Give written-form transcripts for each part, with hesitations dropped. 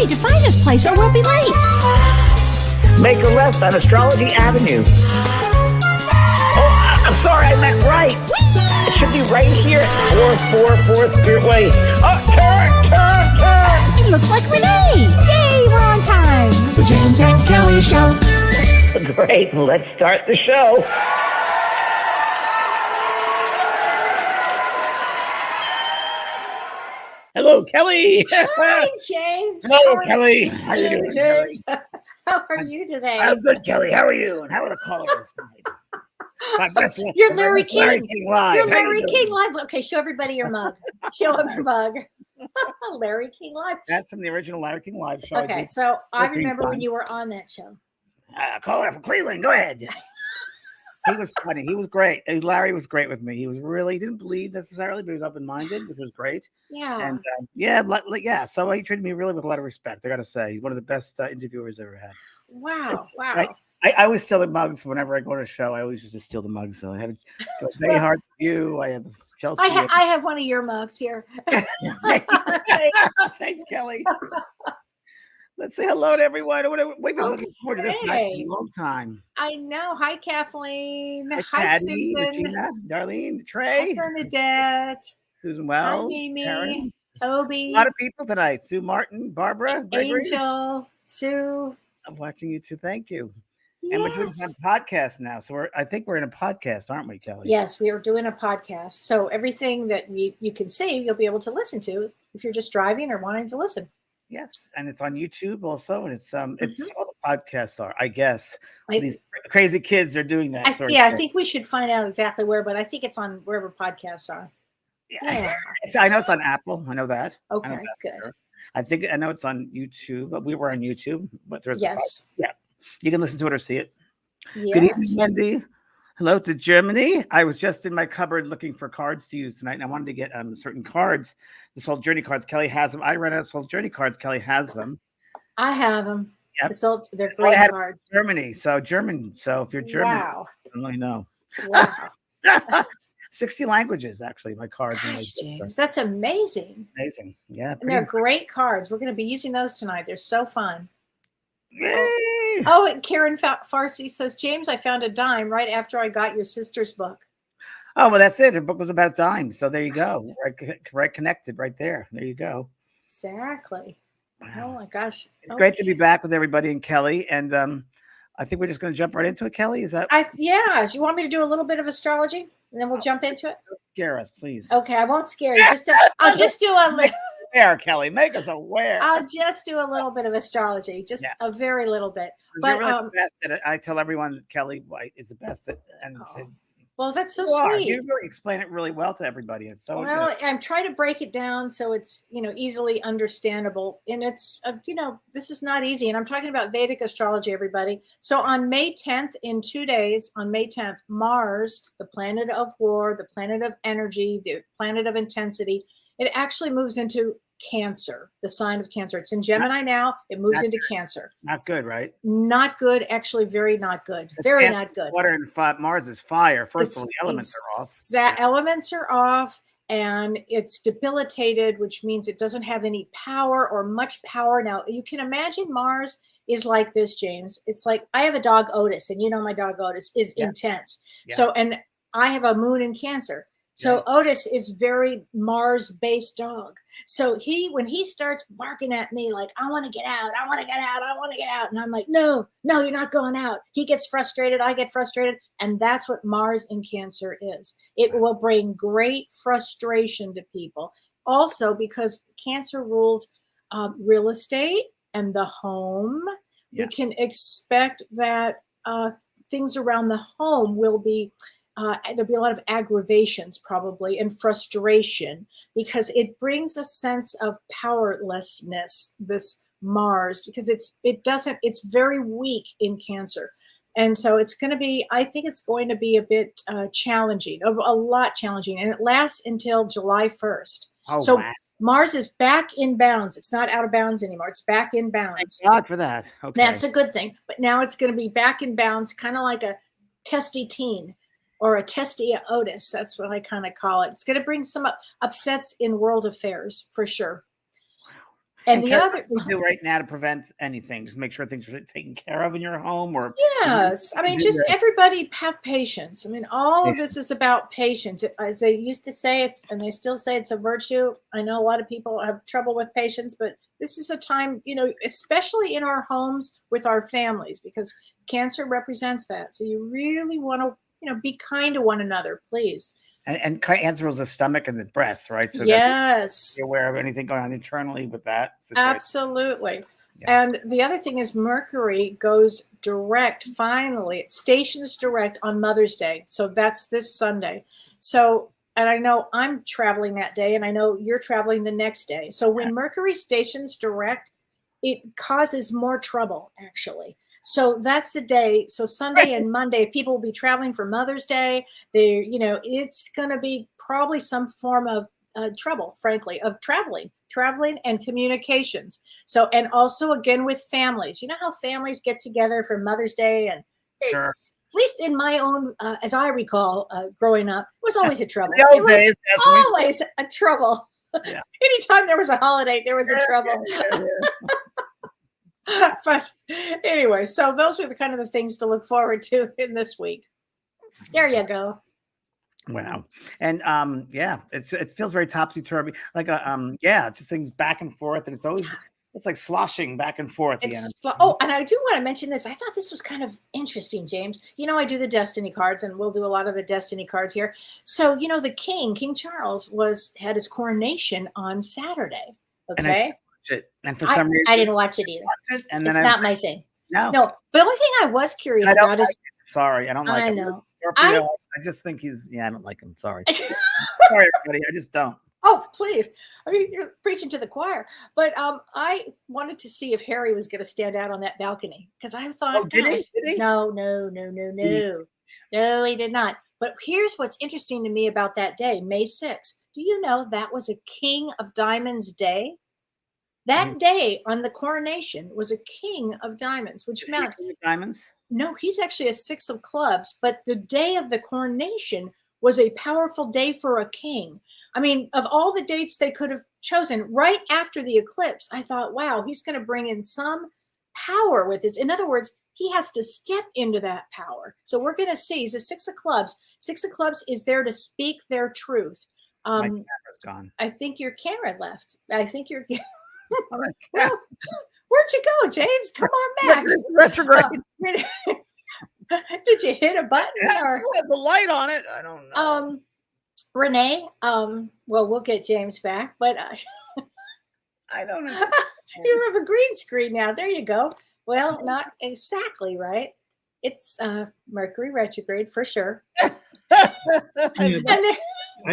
Hurry, define this place or we'll be late. Make a left on Astrology Avenue. Oh, I'm sorry, I meant right. It should be right here. 444 Spearway. Oh, turn. It looks like Renee. Yay, we're on time. The James and Kellee Show. Great, let's start the show. Hello, Kellee. Hi, James. Hello, Kellee. How are you doing, James? Kellee? How are you today? I'm good, Kellee. How are you? And how are the callers tonight? You're Larry King. Larry King Live. You're How you Larry doing? King Live. Okay, show everybody your mug. Show them your mug. Larry King Live. That's from the original Larry King Live show. Okay, so I 14 remember when times. you were on that show. Caller from Cleveland. Go ahead. He was funny. He was great. Larry was great with me. He was really didn't believe necessarily, but he was open-minded, which was great. Yeah. And yeah. So he treated me really with a lot of respect. I got to say, one of the best interviewers I ever had. Wow. I always steal the mugs whenever I go to a show. I always used to steal the mugs. So I have Bay Hard View. I have Chelsea. I have one of your mugs here. Thanks, Kellee. Let's say hello to everyone. We've been looking forward to this night for a long time. I know. Hi, Kathleen. Hi, Hi, Patty, Susan. Regina, Darlene, Trey, Hi, Bernadette. Susan Hi, Wells, Mimi. Karen. Toby. A lot of people tonight. Sue Martin, Barbara, Gregory. Angel, Sue. I'm watching you too. Thank you. Yes. And we're doing some podcast now. So I think we're in a podcast, aren't we, Kellee? Yes, we are doing a podcast. So everything that you can see, you'll be able to listen to if you're just driving or wanting to listen. Yes, and it's on YouTube also, and it's all the podcasts are, I guess. These crazy kids are doing that. I think we should find out exactly where, but I think it's on wherever podcasts are. Yeah. I know it's on Apple. I know that. Okay, good. Sure. I know it's on YouTube, but we were on YouTube. But there's you can listen to it or see it. Yes. Good evening, Wendy. Hello to Germany. I was just in my cupboard looking for cards to use tonight, and I wanted to get certain cards. The Soul Journey cards. Kellee has them. I ran out of Soul Journey cards. Kellee has them. I have them. Yep. They're great cards. Germany. So German. So if you're German, wow. I don't really know. Wow. 60 languages, actually, my cards. Gosh, James, that's amazing. Amazing. Yeah. And they're great cards. We're going to be using those tonight. They're so fun. Yay. Oh, and Karen Farsi says, James, I found a dime right after I got your sister's book. Oh, well, that's it. The book was about dimes. So there you go. Right connected right there. There you go. Exactly. Wow. Oh, my gosh. It's great to be back with everybody and Kellee. And I think we're just going to jump right into it, Kellee. Is that? Yeah. Do you want me to do a little bit of astrology? And then we'll jump into it? Don't scare us, please. Okay, I won't scare you. I'll just do a little. There, Kellee, make us aware. I'll just do a little bit of astrology, just a very little bit. But you're really the best at it. I tell everyone that Kellee White is the best at it. Well, that's so sweet. sweet. You really explain it really well to everybody. It's so well. I'm trying to break it down so it's easily understandable, and it's this is not easy. And I'm talking about Vedic astrology, everybody. So on May 10th, in 2 days, on May 10th, Mars, the planet of war, the planet of energy, the planet of intensity, it actually moves into Cancer, the sign of Cancer. It's in Gemini now. It moves into Cancer. Not good, right? Not good. Actually, very not good. Very not good. Water and Mars is fire. First of all, the elements are off. Elements are off, and it's debilitated, which means it doesn't have any power or much power. Now, you can imagine Mars is like this, James. It's like I have a dog, Otis, and my dog Otis is intense. Yeah. So, and I have a moon in Cancer. So Otis is very Mars-based dog. So when he starts barking at me like, I want to get out, I want to get out, I want to get out. And I'm like, no, you're not going out. He gets frustrated. I get frustrated. And that's what Mars in Cancer is. It will bring great frustration to people. Also, because Cancer rules real estate and the home, you can expect that things around the home will be there'll be a lot of aggravations probably and frustration because it brings a sense of powerlessness, this Mars, because it's very weak in Cancer. And so I think it's going to be a bit challenging, a lot challenging. And it lasts until July 1st. Oh, so wow. Mars is back in bounds. It's not out of bounds anymore. It's back in bounds. Thank God for that. Okay. That's a good thing. But now it's going to be back in bounds, kind of like a testy teen. Or a testy Otis. That's what I kind of call it. It's going to bring some upsets in world affairs for sure. And And the Kelly, other, what do you do right now to prevent anything? Just make sure things are taken care of in your home, or yes, I mean, just everybody have patience. I mean, all of this is about patience. As they used to say, and they still say it's a virtue. I know a lot of people have trouble with patience, but this is a time, especially in our homes with our families, because cancer represents that. So you really want to, be kind to one another, please. and cancer is the stomach and the breast, right? So that Yes, you're aware of anything going on internally with that situation. absolutely. Yeah. And the other thing is Mercury goes direct, finally, it stations direct on Mother's Day. So that's this Sunday. So, and I know I'm traveling that day, and I know you're traveling the next day. So when Mercury stations direct, it causes more trouble, actually. So that's the day. So Sunday and Monday, people will be traveling for Mother's Day. It's going to be probably some form of trouble, frankly, of traveling and communications. So, and also again with families, you know how families get together for Mother's Day, and Sure. at least in my own, as I recall, growing up, it was always a trouble. The old days, Always a trouble. Yeah. Anytime there was a holiday, there was a trouble. But anyway, so those were the kind of the things to look forward to in this week. There you go. Wow. And it feels very topsy turvy, like just things back and forth, and it's like sloshing back and forth. And I do want to mention this. I thought this was kind of interesting, James. I do the Destiny cards, and we'll do a lot of the Destiny cards here. So, the King Charles had his coronation on Saturday. Okay. And for some reason I didn't watch it either. And it's not my thing. No. But the only thing I was curious about is sorry, I don't like him. I know. I just think I don't like him. Sorry. Sorry, everybody. I just don't. Oh, please. I mean, you're preaching to the choir. But I wanted to see if Harry was going to stand out on that balcony, because I thought, did he? No. No, he did not. But here's what's interesting to me about that day, May 6th. Do you know that was a King of Diamonds day? That day on the coronation was a King of Diamonds, which meant King of Diamonds? No, he's actually a 6 of clubs, but the day of the coronation was a powerful day for a king. I mean, of all the dates they could have chosen right after the eclipse, I thought, wow, he's going to bring in some power with this. In other words, he has to step into that power. So we're going to see. He's a 6 of clubs. 6 of clubs is there to speak their truth. My camera's gone. I think your camera left. I think you're. Well, where'd you go, James? Come on back. Retrograde. Did you hit a button? It has the light on it. I don't know. Renee, well, we'll get James back, but I don't know. You have a green screen now. There you go. Well, not exactly right. It's Mercury retrograde for sure. Hi,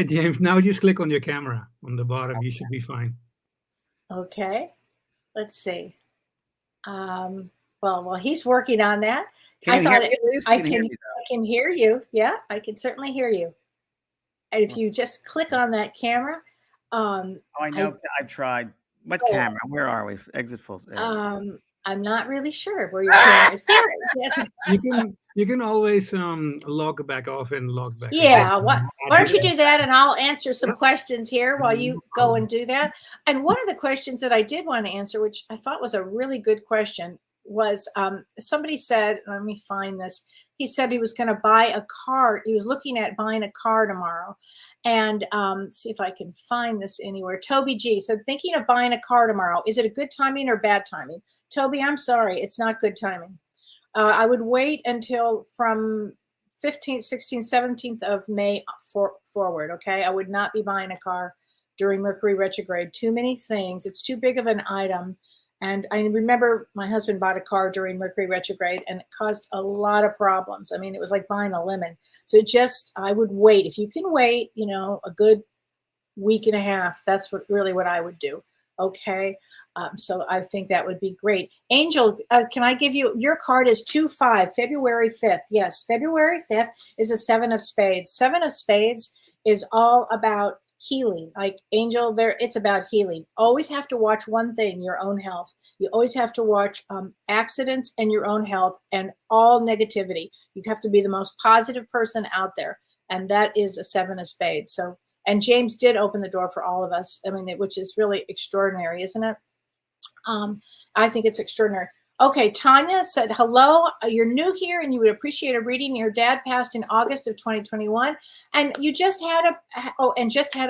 James. Now just click on your camera on the bottom. You should be fine. Okay. Let's see. Well, he's working on that. I can hear you. Yeah, I can certainly hear you. And if you just click on that camera. I know. I've tried. What camera? Where are we? Exit full. I'm not really sure where your camera is. There. You can always log back off and log back. Yeah. Why don't you do that, and I'll answer some questions here while you go and do that. And one of the questions that I did want to answer, which I thought was a really good question, was somebody said, let me find this. He said he was going to buy a car. He was looking at buying a car tomorrow. And see if I can find this anywhere. Toby G said, thinking of buying a car tomorrow. Is it a good timing or bad timing? Toby, I'm sorry. It's not good timing. I would wait until from 15th, 16th, 17th of May forward. Okay. I would not be buying a car during Mercury retrograde. Too many things. It's too big of an item. And I remember my husband bought a car during Mercury retrograde, and it caused a lot of problems. I mean, it was like buying a lemon. So I would wait. If you can wait, a good week and a half, that's what I would do. Okay. So I think that would be great. Angel, can I give you, your card is 2-5, February 5th. Yes, February 5th is a 7 of spades. 7 of spades is all about healing. Like Angel, it's about healing. Always have to watch one thing, your own health. You always have to watch accidents and your own health and all negativity. You have to be the most positive person out there. And that is a 7 of spades. And James did open the door for all of us. I mean, which is really extraordinary, isn't it? I think it's extraordinary. Okay, Tanya said, hello, you're new here and you would appreciate a reading. Your dad passed in August of 2021 and you just had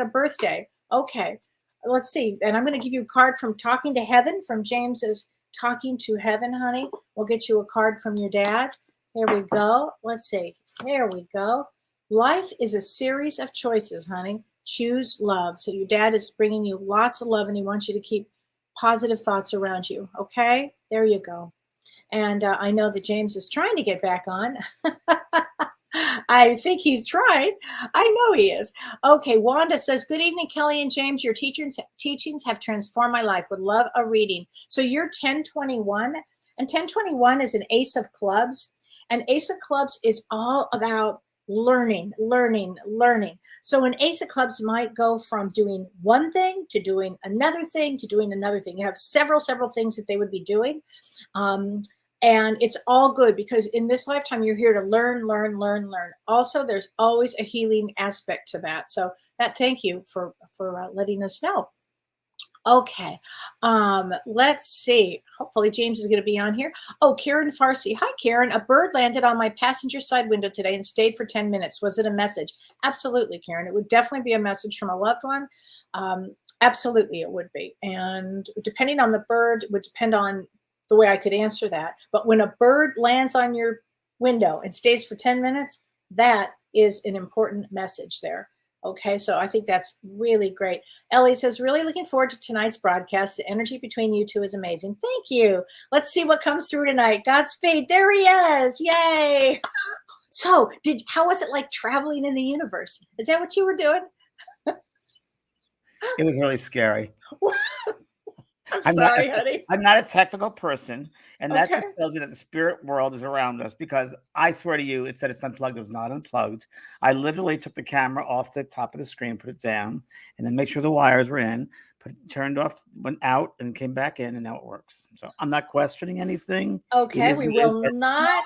a birthday. Okay, let's see. And I'm going to give you a card from Talking to Heaven, from James's Talking to Heaven, honey. We'll get you a card from your dad. Here we go. Let's see. Here we go. Life is a series of choices, honey. Choose love. So your dad is bringing you lots of love and he wants you to keep positive thoughts around you. Okay, there you go. And I know that James is trying to get back on. I think he's trying. I know he is. Okay, Wanda says, good evening, Kellee and James. Your teachings have transformed my life. Would love a reading. So you're 1021, and 1021 is an ace of clubs. And ace of clubs is all about learning. So an ace of clubs might go from doing one thing to doing another thing to doing another thing. You have several things that they would be doing. And it's all good because in this lifetime, you're here to learn. Also, there's always a healing aspect to that. So thank you for letting us know. Okay, let's see. Hopefully James is going to be on here. Oh, Karen Farsi. Hi, Karen. A bird landed on my passenger side window today and stayed for 10 minutes. Was it a message? Absolutely, Karen. It would definitely be a message from a loved one. Absolutely, it would be. And depending on the bird, it would depend on the way I could answer that. But when a bird lands on your window and stays for 10 minutes, that is an important message there. Okay, so I think that's really great. Ellie says, really looking forward to tonight's broadcast. The energy between you two is amazing. Thank you. Let's see what comes through tonight. Godspeed. There he is. Yay. So how was it like traveling in the universe? Is that what you were doing? It was really scary. I'm sorry, honey. I'm not a technical person, and that Okay. just tells me that the spirit world is around us, because I swear to you, it said it's unplugged. It was not unplugged. I literally took the camera off the top of the screen, put it down, and then make sure the wires were in, turned off, went out, and came back in, and now it works. So I'm not questioning anything. Okay, we will not.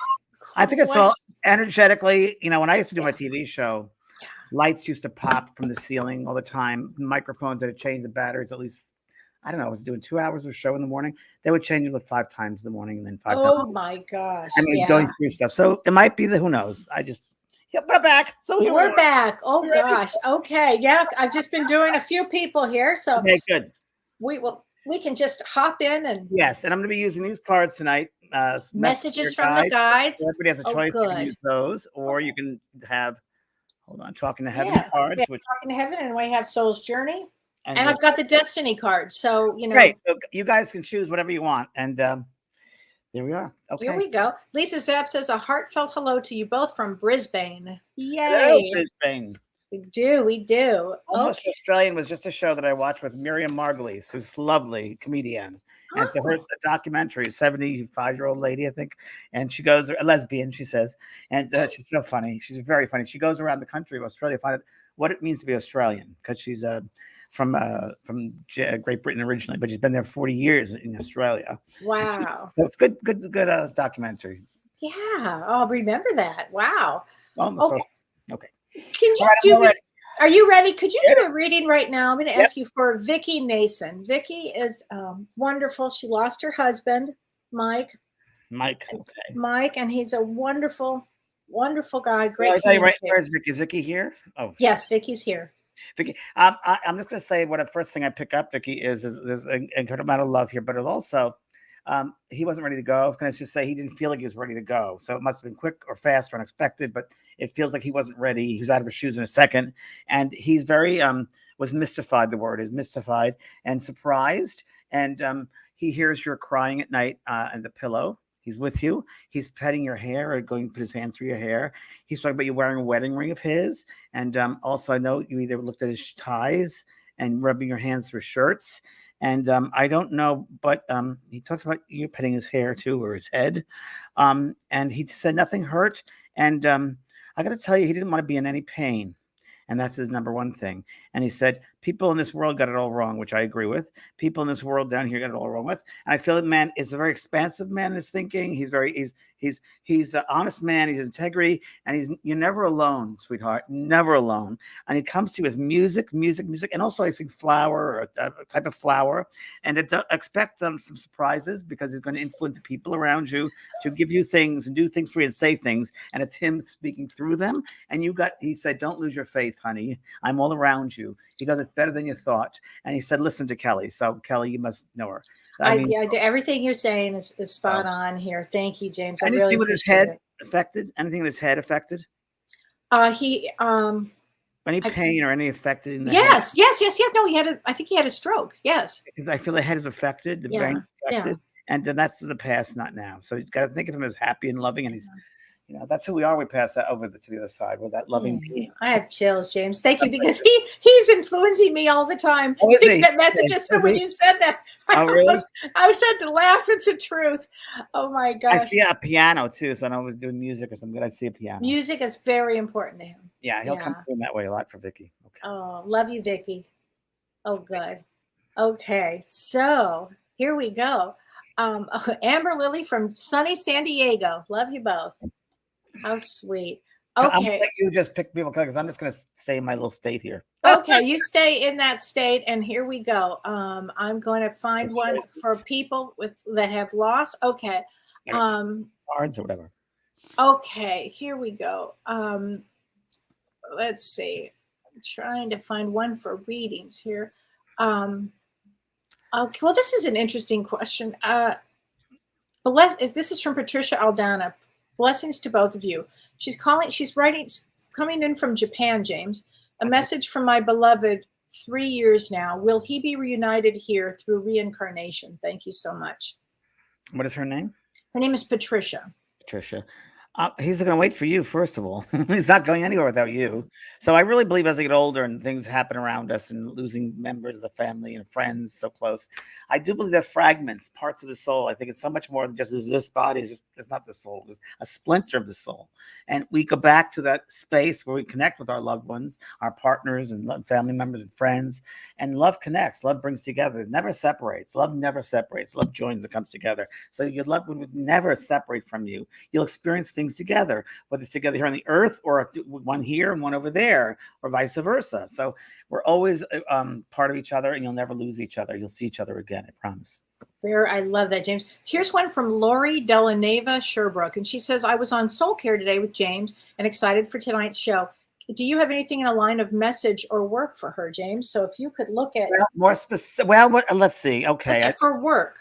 I think it's all energetically, when I used to do my TV show, Yeah. lights used to pop from the ceiling all the time. Microphones had to change the batteries at least. I don't know. I was doing 2 hours of show in the morning. They would change it 5 times in the morning and then 5 times. Oh my gosh. I mean, going through stuff. So it might be who knows? We're back. So we're back. Oh gosh. Okay. Yeah. I've just been doing a few people here. So okay, good. We can just hop in and. Yes. And I'm going to be using these cards tonight. Messages from the guides. So everybody has a choice. You can use those, or you can have, Talking to Heaven cards. Yeah, Talking to Heaven, and we have Soul's Journey. And I've got the Destiny card. So, Great. So you guys can choose whatever you want. And there we are. Okay. Here we go. Lisa Zapp says, a heartfelt hello to you both from Brisbane. Yay. Hello, Brisbane. We do. Almost Australian was just a show that I watched with Miriam Margolyes, who's a lovely comedian. And so her documentary, 75-year-old lady, I think. And she goes, a lesbian, she says. And she's so funny. She's very funny. She goes around the country of Australia, find out what it means to be Australian, because she's from Great Britain originally, but she's been there 40 years in Australia. Wow. So it's good documentary. Yeah. I'll remember that. Wow. Okay. Can you are you ready? Could you do a reading right now? I'm going to ask you for Vicky Nason. Vicky is wonderful. She lost her husband, Mike. Okay. Mike, and he's a wonderful guy. Great. I'll tell you right here, is Vicky here? Oh, yes, Vicky's here. Vicky, I'm just going to say what the first thing I pick up, Vicky, is there's an incredible amount of love here, but it also, he wasn't ready to go. Can I just say he didn't feel like he was ready to go? So it must have been quick or fast or unexpected, but it feels like he wasn't ready. He was out of his shoes in a second, and he's very was mystified. The word is mystified and surprised, and he hears you're crying at night on the pillow. He's with you. He's petting your hair or going to put his hand through your hair. He's talking about you wearing a wedding ring of his. And also, I know you either looked at his ties and rubbing your hands through shirts. And I don't know, but he talks about you petting his hair too, or his head. And he said nothing hurt. And I got to tell you, he didn't want to be in any pain. And that's his number one thing. And he said, People in this world got it all wrong, which I agree with. People in this world down here got it all wrong with. And I feel that man is a very expansive man in his thinking. He's an honest man. He's integrity, and you're never alone, sweetheart, never alone. And he comes to you with music, and also I sing flower, or a type of flower, and expect some surprises because he's going to influence the people around you to give you things and do things for you and say things, and it's him speaking through them. And he said, don't lose your faith, honey. I'm all around you. He goes, it's better than you thought. And he said, listen to Kellee. So Kellee, you must know her. I mean, everything you're saying is spot on here. Thank you, James. I anything really with his head affected? Anything with his head affected? Any pain or any affected in the head? Yes. No, I think he had a stroke. Yes. Because I feel the head is affected, the brain affected. And then that's the past, not now. So he's got to think of him as happy and loving, and he's that's who we are. We pass that over to the other side with that loving being. I have chills, James. Thank you, because he's influencing me all the time. That messages. So when you said that, really? I was had to laugh. It's the truth. Oh my gosh. I see a piano too, so I know I was doing music or something. I see a piano. Music is very important to him. Yeah, he'll come through in that way a lot for Vicky. Okay. Oh, love you, Vicky. Oh, good. Okay, so here we go. Amber Lily from sunny San Diego. Love you both. How sweet. Okay. I'm gonna let you just pick people because I'm just going to stay in my little state here. Okay, you stay in that state, and here we go. I'm going to find one for people that have lost. Okay. Cards or whatever. Okay, here we go. Let's see. I'm trying to find one for readings here. Okay, well, this is an interesting question. This is from Patricia Aldana. Blessings to both of you. She's coming in from Japan, James. A message from my beloved, 3 years now. Will he be reunited here through reincarnation? Thank you so much. What is her name? Her name is Patricia. Patricia. He's going to wait for you, first of all. He's not going anywhere without you. So I really believe as I get older and things happen around us and losing members of the family and friends so close, I do believe they're fragments, parts of the soul. I think it's so much more than just this body. It's not the soul. It's a splinter of the soul. And we go back to that space where we connect with our loved ones, our partners and family members and friends. And love connects. Love brings together. It never separates. Love never separates. Love joins and comes together. So your loved one would never separate from you. You'll experience things together, whether it's together here on the earth or one here and one over there or vice versa. So we're always part of each other, and you'll never lose each other. You'll see each other again, I promise. I love that, James. Here's one from Lori Delaneva Sherbrooke, and she says, I was on Soul Care today with James and excited for tonight's show. Do you have anything in a line of message or work for her, James? So if you could look at more specific. Let's see. Okay. For work.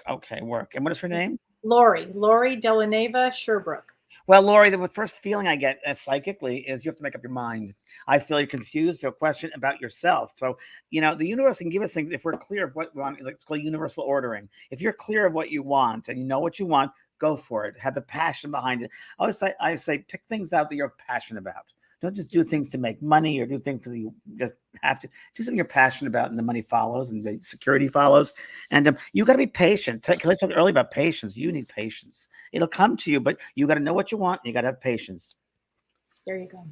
Okay, work. And what is her name? Lori Delaneva Sherbrooke. Well, Lori, the first feeling I get psychically is you have to make up your mind. I feel you're confused, feel question about yourself. So, the universe can give us things if we're clear of what we want. It's called universal ordering. If you're clear of what you want and you know what you want, go for it. Have the passion behind it. I say pick things out that you're passionate about. Don't just do things to make money or do things because you just have to. Do something you're passionate about, and the money follows and the security follows. And you got to be patient. Kellee talked earlier about patience. You need patience. It'll come to you, but you got to know what you want. And you got to have patience. There you go.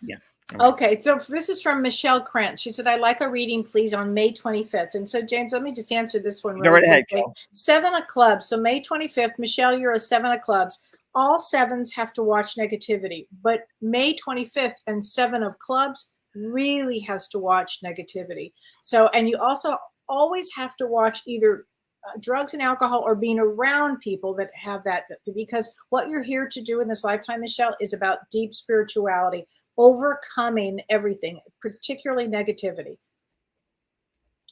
Yeah. Okay, so this is from Michelle Krantz. She said, I'd like a reading, please, on May 25th. And so, James, let me just answer this one really quickly. Ahead, 7 of clubs. So May 25th, Michelle, you're a 7 of clubs. All 7s have to watch negativity, but May 25th and 7 of clubs really has to watch negativity. So, and you also always have to watch either drugs and alcohol or being around people that have that, because what you're here to do in this lifetime, Michelle, is about deep spirituality, overcoming everything, particularly negativity.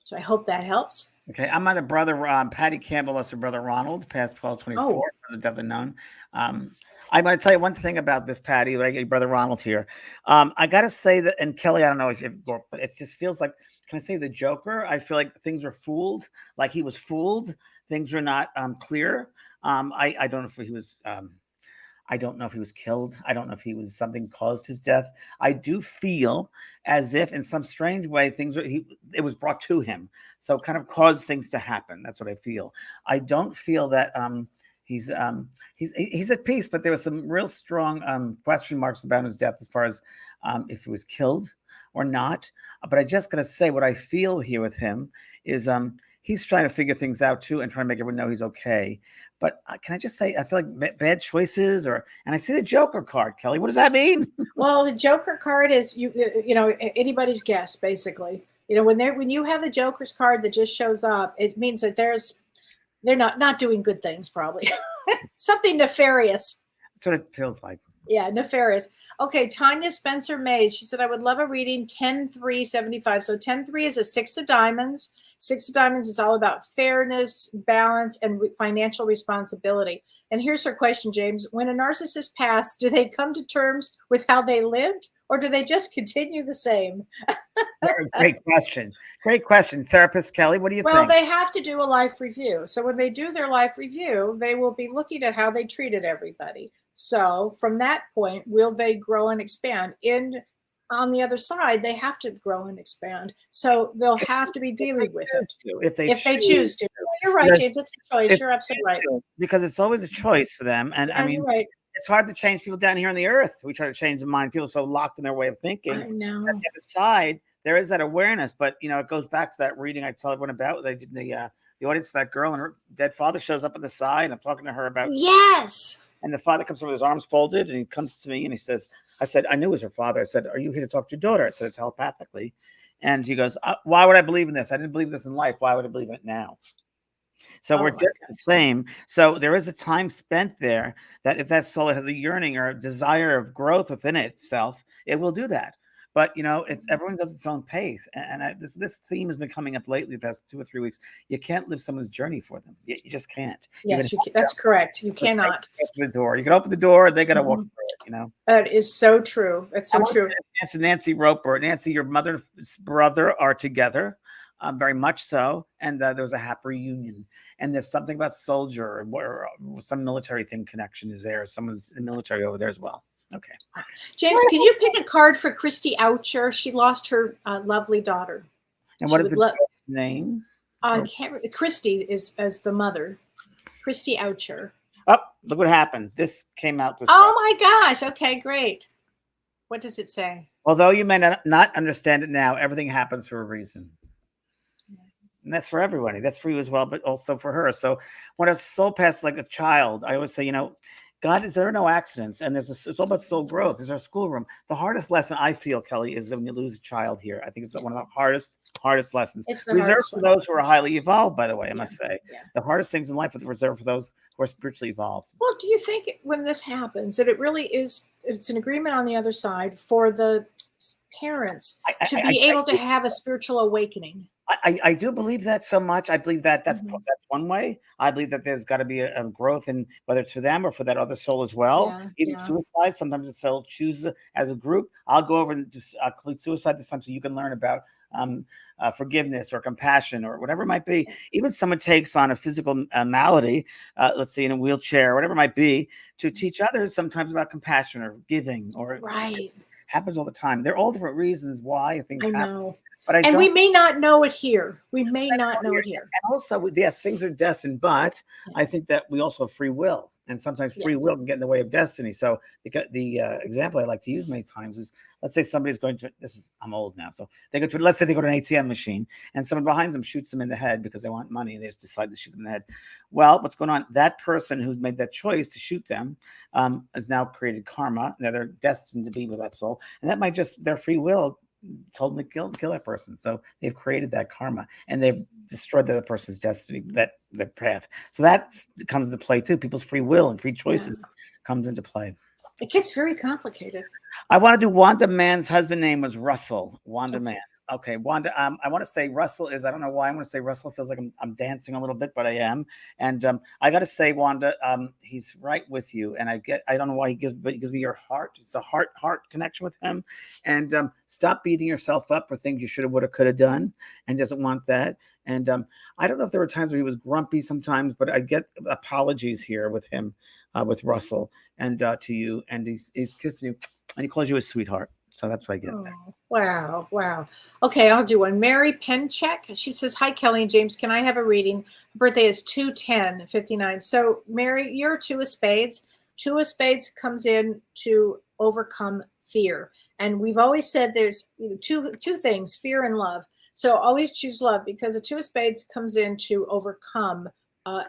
So I hope that helps. Okay, I'm my brother, Patty Campbell, lost her brother Ronald, past 12/24, definitely known. I'm going to tell you one thing about this, Patty, like your brother Ronald here. I got to say that, and Kellee, I don't know if but it just feels like, can I say the Joker? I feel like things are fooled, like he was fooled. Things are not clear. I don't know if he was... I don't know if he was killed. I don't know if something caused his death. I do feel as if in some strange way it was brought to him. So kind of caused things to happen. That's what I feel. I don't feel that he's at peace, but there was some real strong question marks about his death as far as if he was killed or not. But I just gotta say what I feel here with him is he's trying to figure things out too and trying to make everyone know he's okay. But can I just say I feel like bad choices and I see the Joker card, Kellee. What does that mean? Well, the Joker card is you know anybody's guess basically. You know when you have the Joker's card that just shows up, it means that they're not doing good things probably. Something nefarious. That's what it feels like. Yeah, nefarious. Okay, Tanya Spencer Mays. She said, I would love a reading 10-3-75. So 10-3 is a 6 of diamonds. 6 of diamonds is all about fairness, balance, and financial responsibility. And here's her question, James. When a narcissist passes, do they come to terms with how they lived, or do they just continue the same? Great question. Great question. Therapist Kellee, what do you think? Well, they have to do a life review. So when they do their life review, they will be looking at how they treated everybody. So from that point, will they grow and expand? On the other side, they have to grow and expand. So they'll have to be dealing with it if they choose to. You're right, James. It's a choice. You're absolutely right. Because it's always a choice for them. And I mean, you're right. It's hard to change people down here on the earth. We try to change the mind. People are so locked in their way of thinking. I know. At the other side, there is that awareness, but it goes back to that reading I tell everyone about. They did the audience, that girl and her dead father shows up on the side. And I'm talking to her about yes. And the father comes over with his arms folded, and he comes to me and he says, I said, I knew it was her father. I said, are you here to talk to your daughter? I said, telepathically. And he goes, why would I believe in this? I didn't believe this in life. Why would I believe in it now? So we're just the same. So there is a time spent there that if that soul has a yearning or a desire of growth within itself, it will do that. But it's everyone goes its own pace, and this theme has been coming up lately the past 2 or 3 weeks. You can't live someone's journey for them. You just can't. Yes, that's correct. You cannot. Open the door. You can open the door. They got to walk through it. That is so true. That's so true. Answer Nancy Roper. Nancy, your mother and brother are together. Very much so, and there was a happy reunion. And there's something about soldier or some military thing connection is there. Someone's in the military over there as well. Okay, James, can you pick a card for Christy Oucher? She lost her lovely daughter. And what is the name? I can't remember. Christy is as the mother. Christy Oucher. Oh, look what happened. This came out this my gosh. Okay, great. What does it say? Although you may not understand it now, everything happens for a reason. And that's for everybody. That's for you as well, but also for her. So when a soul passes like a child, I always say, God, there are no accidents, and it's all about soul growth. There's our schoolroom. The hardest lesson I feel, Kellee, is when you lose a child here. I think it's one of the hardest lessons. It's the reserved hardest for those who are highly evolved, by the way, I must say. Yeah. The hardest things in life are reserved for those who are spiritually evolved. Well, do you think when this happens that it really is, it's an agreement on the other side for the parents to be able to have a spiritual awakening? I do believe that so much. I believe that's one way. I believe that there's got to be a growth in whether it's for them or for that other soul as well. Even suicide, sometimes the soul chooses as a group. I'll go over and complete suicide this time so you can learn about forgiveness or compassion or whatever it might be. Even someone takes on a physical malady, let's say in a wheelchair or whatever it might be, to teach others sometimes about compassion or giving. Or it happens all the time. There are all different reasons why things happen. But we may not know it here. We may not know it here. And also, yes, things are destined, but I think that we also have free will. And sometimes free will can get in the way of destiny. So the example I like to use many times is, let's say somebody's going to, I'm old now. So let's say they go to an ATM machine and someone behind them shoots them in the head because they want money and they just decide to shoot them in the head. Well, what's going on? That person who's made that choice to shoot them has now created karma. Now they're destined to be with that soul. And that might just, their free will told them to kill that person. So they've created that karma and they've destroyed the other person's destiny, their path. So that comes into play too. People's free will and free choices comes into play. It gets very complicated. I want to do Wanda Mann's husband name was Russell. Wanda Mann. Okay, Wanda. I want to say Russell is. I don't know why I want to say Russell. Feels like I'm dancing a little bit, but I am. And I got to say, Wanda, he's right with you. And I don't know why he gives me your heart. It's a heart connection with him. And stop beating yourself up for things you should have, would have, could have done. And doesn't want that. And I don't know if there were times where he was grumpy sometimes, but I get apologies here with him, with Russell, and to you. And he's kissing you, and he calls you a sweetheart. So that's what I get there. Wow. Okay, I'll do one. Mary Pencheck. She says, hi, Kellee and James. Can I have a reading? Her birthday is 2/10/59. So, Mary, you're 2 of spades. 2 of spades comes in to overcome fear. And we've always said there's two things, fear and love. So always choose love, because the two of spades comes in to overcome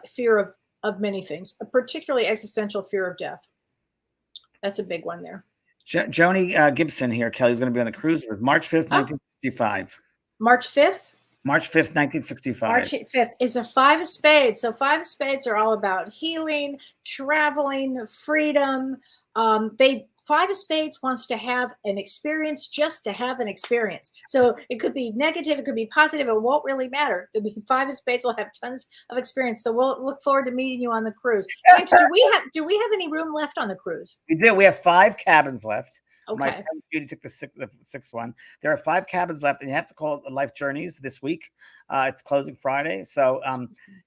fear of many things, particularly existential fear of death. That's a big one there. Joni Gibson here, Kelly's going to be on the cruise with March 5th, 1965. March 5th? March 5th, 1965. March 5th is a five of spades. So five of spades are all about healing, traveling, freedom. Five of spades wants to have an experience just to have an experience. So it could be negative, it could be positive, it won't really matter. The five of spades will have tons of experience. So we'll look forward to meeting you on the cruise. James, do we have any room left on the cruise? We do. We have 5 cabins left. Okay. My friend Judy took the sixth one. There are 5 cabins left, and you have to call it Life Journeys this week. It's closing Friday, so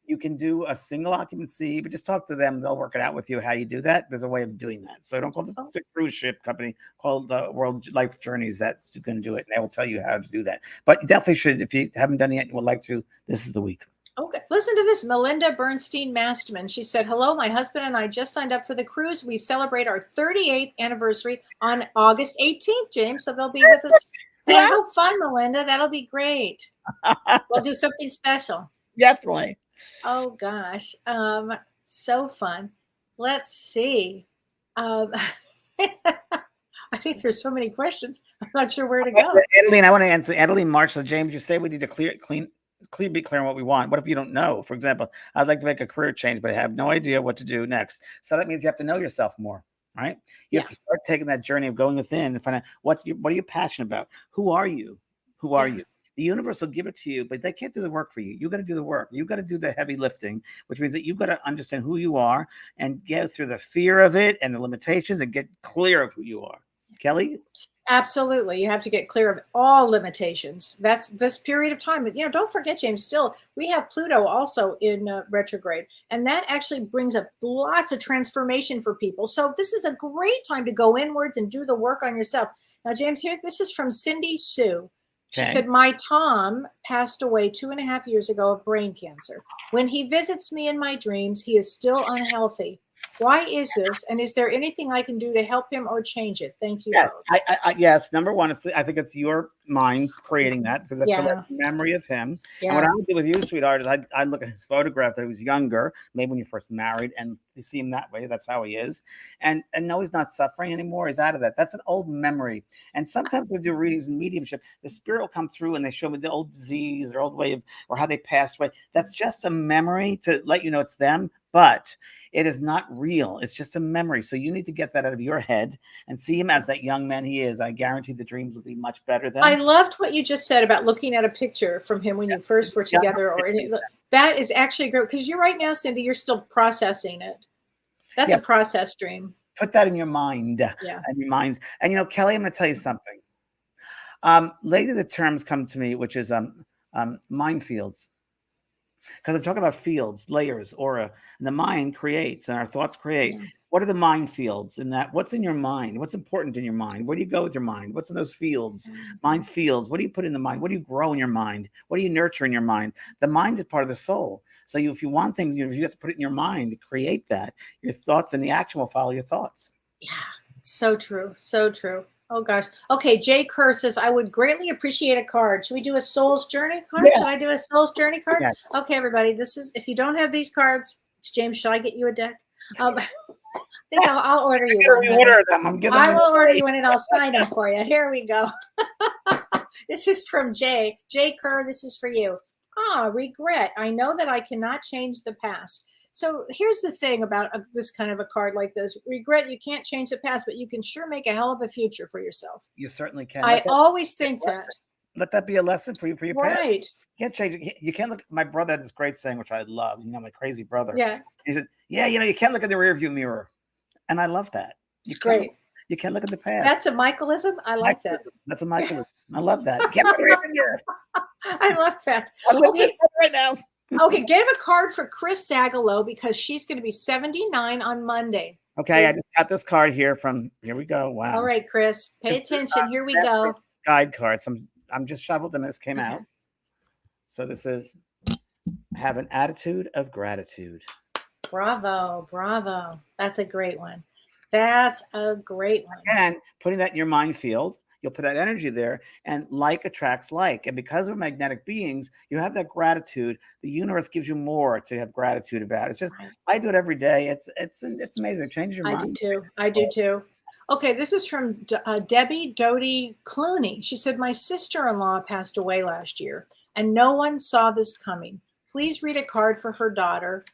you can do a single occupancy, but just talk to them. They'll work it out with you how you do that. There's a way of doing that. So don't call the cruise ship company. Call the World Life Journeys. That's going to do it, and they will tell you how to do that. But you definitely should, if you haven't done it yet and would like to. This is the week. Okay, listen to this. Melinda Bernstein Masterman. She said, hello, my husband and I just signed up for the cruise. We celebrate our 38th anniversary on August 18th, James. So they'll be with us. Yeah. How fun, Melinda. That'll be great. We'll do something special. Definitely. Oh, gosh. So fun. Let's see. I think there's so many questions. I'm not sure where to go. Adeline, I want to answer. Adeline March. So James, you say we need to be clear on what we want. What if you don't know? For example, I'd like to make a career change, but I have no idea what to do next. So that means you have to know yourself more, right? You have to start taking that journey of going within and find out what are you passionate about? Who are you? Who are you? The universe will give it to you, but they can't do the work for you. You got to do the work. You got to do the heavy lifting, which means that you've got to understand who you are and get through the fear of it and the limitations and get clear of who you are. Kellee? Absolutely. You have to get clear of all limitations. That's this period of time. Don't forget, James, still, we have Pluto also in retrograde, and that actually brings up lots of transformation for people. So this is a great time to go inwards and do the work on yourself. Now, James, this is from Cindy Sue. She said, my Tom passed away 2.5 years ago of brain cancer. When he visits me in my dreams, he is still unhealthy. Why is this? And is there anything I can do to help him or change it? Thank you. Yes, yes. Number one, I think it's your mind creating that, because that's the memory of him. Yeah. And what I would do with you, sweetheart, is I'd look at his photograph that he was younger, maybe when you first married, and you see him that way. That's how he is. And no, he's not suffering anymore. He's out of that. That's an old memory. And sometimes we do readings and mediumship. The spirit will come through and they show me the old disease, their old way of, or how they passed away. That's just a memory to let you know it's them. But it is not real. It's just a memory. So you need to get that out of your head and see him as that young man he is. I guarantee the dreams will be much better then. I loved what you just said about looking at a picture from him when you first were together. That is actually great, because you're right now, Cindy, you're still processing it. That's a process dream. Put that in your mind. And your minds. And Kellee, I'm going to tell you something. Lately the terms come to me, which is minefields. Because I'm talking about fields, layers, aura, and the mind creates, and our thoughts create. Yeah. What are the mind fields in that? What's in your mind? What's important in your mind? Where do you go with your mind? What's in those fields? Mind fields. What do you put in the mind? What do you grow in your mind? What do you nurture in your mind? The mind is part of the soul. So if you want things, you have to put it in your mind to create that. Your thoughts and the action will follow your thoughts. Yeah, so true. So true. Oh, gosh. Okay, Jay Kerr says, I would greatly appreciate a card. Should we do a Soul's Journey card? Yeah. Should I do a Soul's Journey card? Yeah. Okay, everybody. This is, if you don't have these cards, James, should I get you a deck? I think I'll order you one. Order them. I will order you one, and I'll sign them for you. Here we go. This is from Jay. Jay Kerr, this is for you. Regret. I know that I cannot change the past. So here's the thing about this kind of a card like this. Regret, you can't change the past, but you can sure make a hell of a future for yourself. You certainly can. I always think that. Let that be a lesson for your past. Right. You can't change it. You can't look. My brother had this great saying, which I love. My crazy brother. Yeah. He said, you can't look in the rearview mirror. And I love that. It's great. You can't look at the past. That's a Michaelism. I like that. That's a Michaelism. I love that. You can't look in the rearview mirror. I love that. I'm looking at this right now. Okay, give a card for Chris Sagalow, because she's going to be 79 on Monday. Okay, so, I just got this card here we go. Wow. All right, Chris, pay attention. Here we go. Guide cards. I'm just shoveled and this came out. So this is, have an attitude of gratitude. Bravo, bravo. That's a great one. That's a great one. And putting that in your mind field, you'll put that energy there, and like attracts like. And because we're magnetic beings, you have that gratitude. The universe gives you more to have gratitude about. It's just Right. I do it every day. It's amazing. It changes your I do mind. too. I do too. Okay, this is from Debbie Doty Clooney. She said, my sister-in-law passed away last year, and no one saw this coming. Please read a card for her daughter.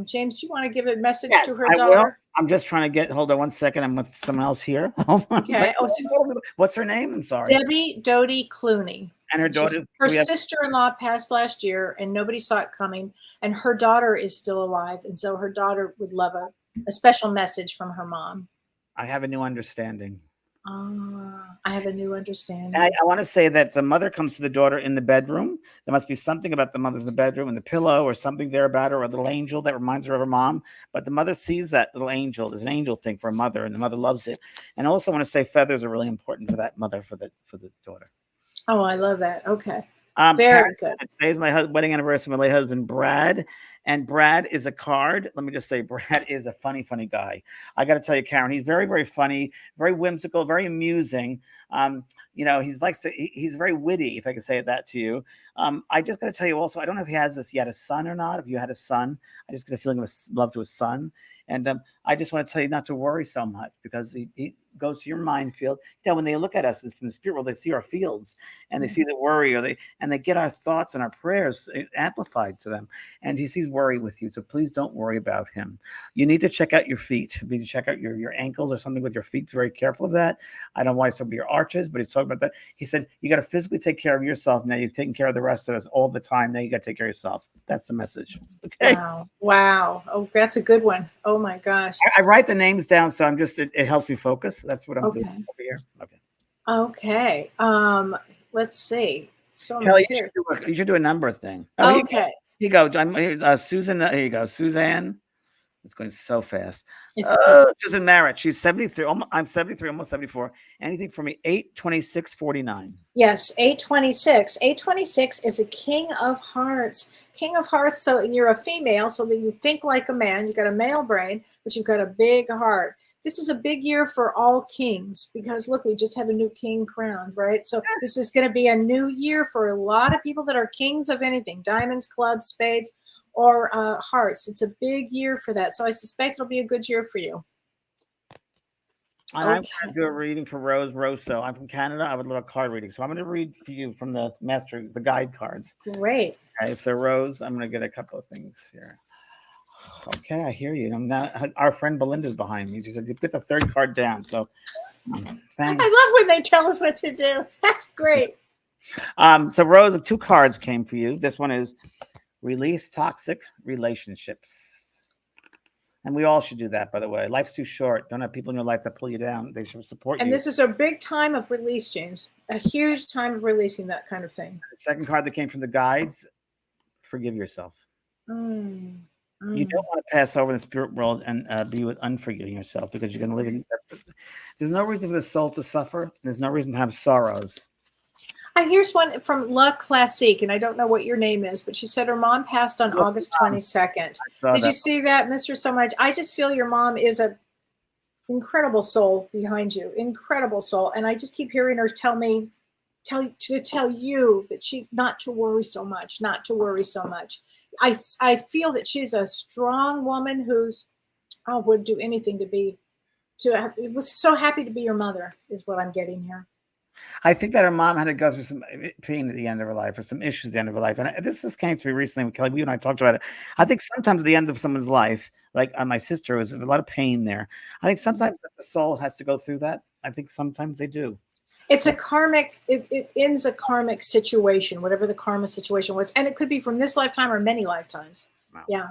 James, do you want to give a message Yes, to her I will. daughter? I'm just trying to get. Hold on one second. I'm with someone else here. Hold on. Okay. Oh, What's her name? I'm sorry. Debbie Doty Clooney. And her daughter's. Her sister-in-law passed last year, and nobody saw it coming. And her daughter is still alive, and so her daughter would love a special message from her mom. I have a new understanding. I have a new understanding. And I want to say that the mother comes to the daughter in the bedroom. There must be something about the mother's in the bedroom and the pillow or something there about her, or a little angel that reminds her of her mom. But the mother sees that little angel. There's an angel thing for a mother, and the mother loves it. And I also want to say feathers are really important for that mother, for the daughter. Oh, I love that. Okay. Karen, Very good. Today's my wedding anniversary of my late husband, Brad. And Brad is a card. Let me just say, Brad is a funny, funny guy. I got to tell you, Karen, he's very, very funny, very whimsical, very amusing. He's very witty, if I can say that to you. I just got to tell you also, I don't know if he has this yet, a son or not. If you had a son, I just get a feeling of love to a son. And I just want to tell you not to worry so much, because he goes to your mind field. When they look at us from the spirit world, they see our fields and they see the worry, and they get our thoughts and our prayers amplified to them. And he sees worry with you. So please don't worry about him. You need to check out your feet. You need to check out your ankles or something with your feet. Be very careful of that. I don't know why it's over your arches, but he's talking about that. He said, you got to physically take care of yourself. Now you've taken care of the rest of us all the time. Now you got to take care of yourself. That's the message. Okay. Wow. Oh, that's a good one. Oh my gosh. I write the names down, so it helps me focus. That's what I'm doing over here. Okay. Let's see. So Kellee, here. you should do a number thing. Okay. Here you go. Susan. Here you go. Suzanne. It's going so fast. Susan Merritt. She's 73. I'm 73, almost 74. Anything for me? 8/26/49. Yes, 8/26. 8/26 is a king of hearts. King of hearts. So you're a female, so that you think like a man. You've got a male brain, but you've got a big heart. This is a big year for all kings, because look, we just have a new king crowned, right? So this is going to be a new year for a lot of people that are kings of anything: diamonds, clubs, spades, or hearts. It's a big year for that. So I suspect it'll be a good year for you. And I'm going to do a reading for Rose Rosso. I'm from Canada. I would love a card reading. So I'm going to read for you from the the guide cards. Great. Okay, so Rose, I'm going to get a couple of things here. Okay, I hear you. Our friend Belinda's behind me. She said, you put the third card down. So thanks. I love when they tell us what to do. That's great. So Rose, 2 cards came for you. This one is release toxic relationships. And we all should do that, by the way. Life's too short. Don't have people in your life that pull you down. They should support you. And this is a big time of release, James. A huge time of releasing that kind of thing. The second card that came from the guides, forgive yourself. You don't want to pass over the spirit world and be with unforgiving yourself, because you're going to live in. There's no reason for the soul to suffer. There's no reason to have sorrows. Here's one from La Classique, and I don't know what your name is, but she said her mom passed on August 22nd. Did you see that? Miss her so much. I just feel your mom is a incredible soul behind you, incredible soul. And I just keep hearing her tell you that not to worry so much, not to worry so much. I feel that she's a strong woman who's would do anything was so happy to be your mother, is what I'm getting here. I think that her mom had to go through some pain at the end of her life, or some issues at the end of her life. And this just came to me recently with Kellee. You and I talked about it. I think sometimes at the end of someone's life, like my sister, was a lot of pain there. I think sometimes the soul has to go through that. I think sometimes they do. It's a karmic, it ends a karmic situation, whatever the karma situation was. And it could be from this lifetime or many lifetimes. Wow. Yeah.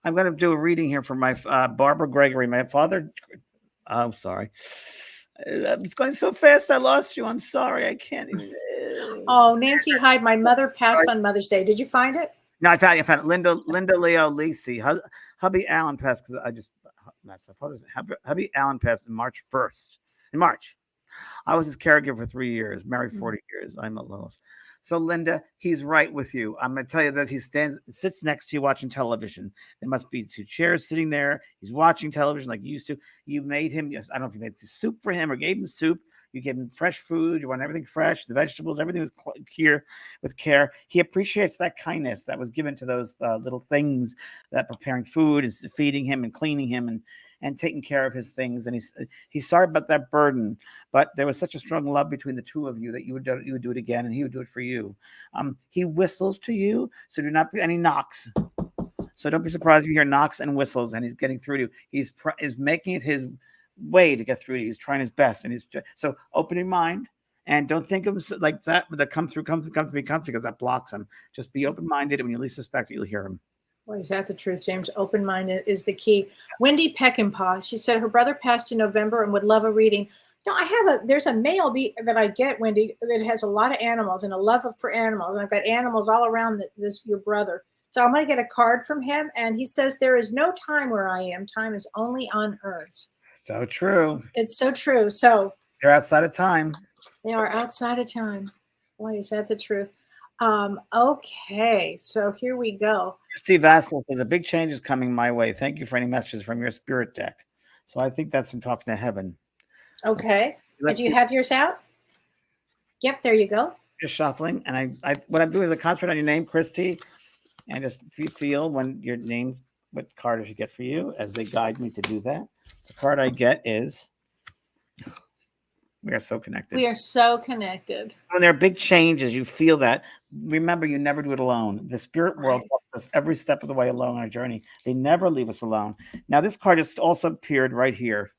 I'm going to do a reading here for my Barbara Gregory, my father. I'm sorry. It's going so fast. I lost you. I'm sorry. I can't even. Oh, Nancy Hyde. My mother passed on Mother's Day. Did you find it? No, I found it. Linda Leo Lisi. Hubby Alan passed because that's my father's name. Hubby Alan passed in March 1st. In March. I was his caregiver for 3 years, married 40 years. I'm a loss. So Linda, he's right with you. I'm going to tell you that sits next to you watching television. There must be 2 chairs sitting there. He's watching television like you used to. You made him, yes, I don't know if you made the soup for him or gave him soup. You gave him fresh food. You want everything fresh, the vegetables, everything was here with care. He appreciates that kindness that was given to those little things, that preparing food and feeding him and cleaning him and taking care of his things. And he's sorry about that burden, but there was such a strong love between the 2 of you that you would do it again, and he would do it for you. He whistles to you, so do not be any knocks. So don't be surprised if you hear knocks and whistles, and he's getting through to you. He's making it his way to get through to you. He's trying his best, and so open your mind and don't think of him like that. But come through, because that blocks him. Just be open-minded, and when you least suspect it, you'll hear him. Boy, is that the truth, James? Open mind is the key. Wendy Peckinpah, she said her brother passed in November and would love a reading. No, there's a mail that I get, Wendy, that has a lot of animals and a love for animals. And I've got animals all around your brother. So I'm going to get a card from him. And he says, there is no time where I am. Time is only on earth. So true. It's so true. So they're outside of time. They are outside of time. Boy, is that the truth. Okay, so here we go. Steve Vassell says a big change is coming my way. Thank you for any messages from your spirit deck. So I think that's from talking to heaven. Okay. Do you have yours out? Yep, there you go. Just shuffling, and I what I'm doing is I concentrate on your name, Christy, and just feel when your name, what card I should get for you as they guide me to do that. The card I get is. We are so connected. We are so connected. When there are big changes, you feel that. Remember, you never do it alone. The spirit world helps us every step of the way along on our journey. They never leave us alone. Now, this card has also appeared right here.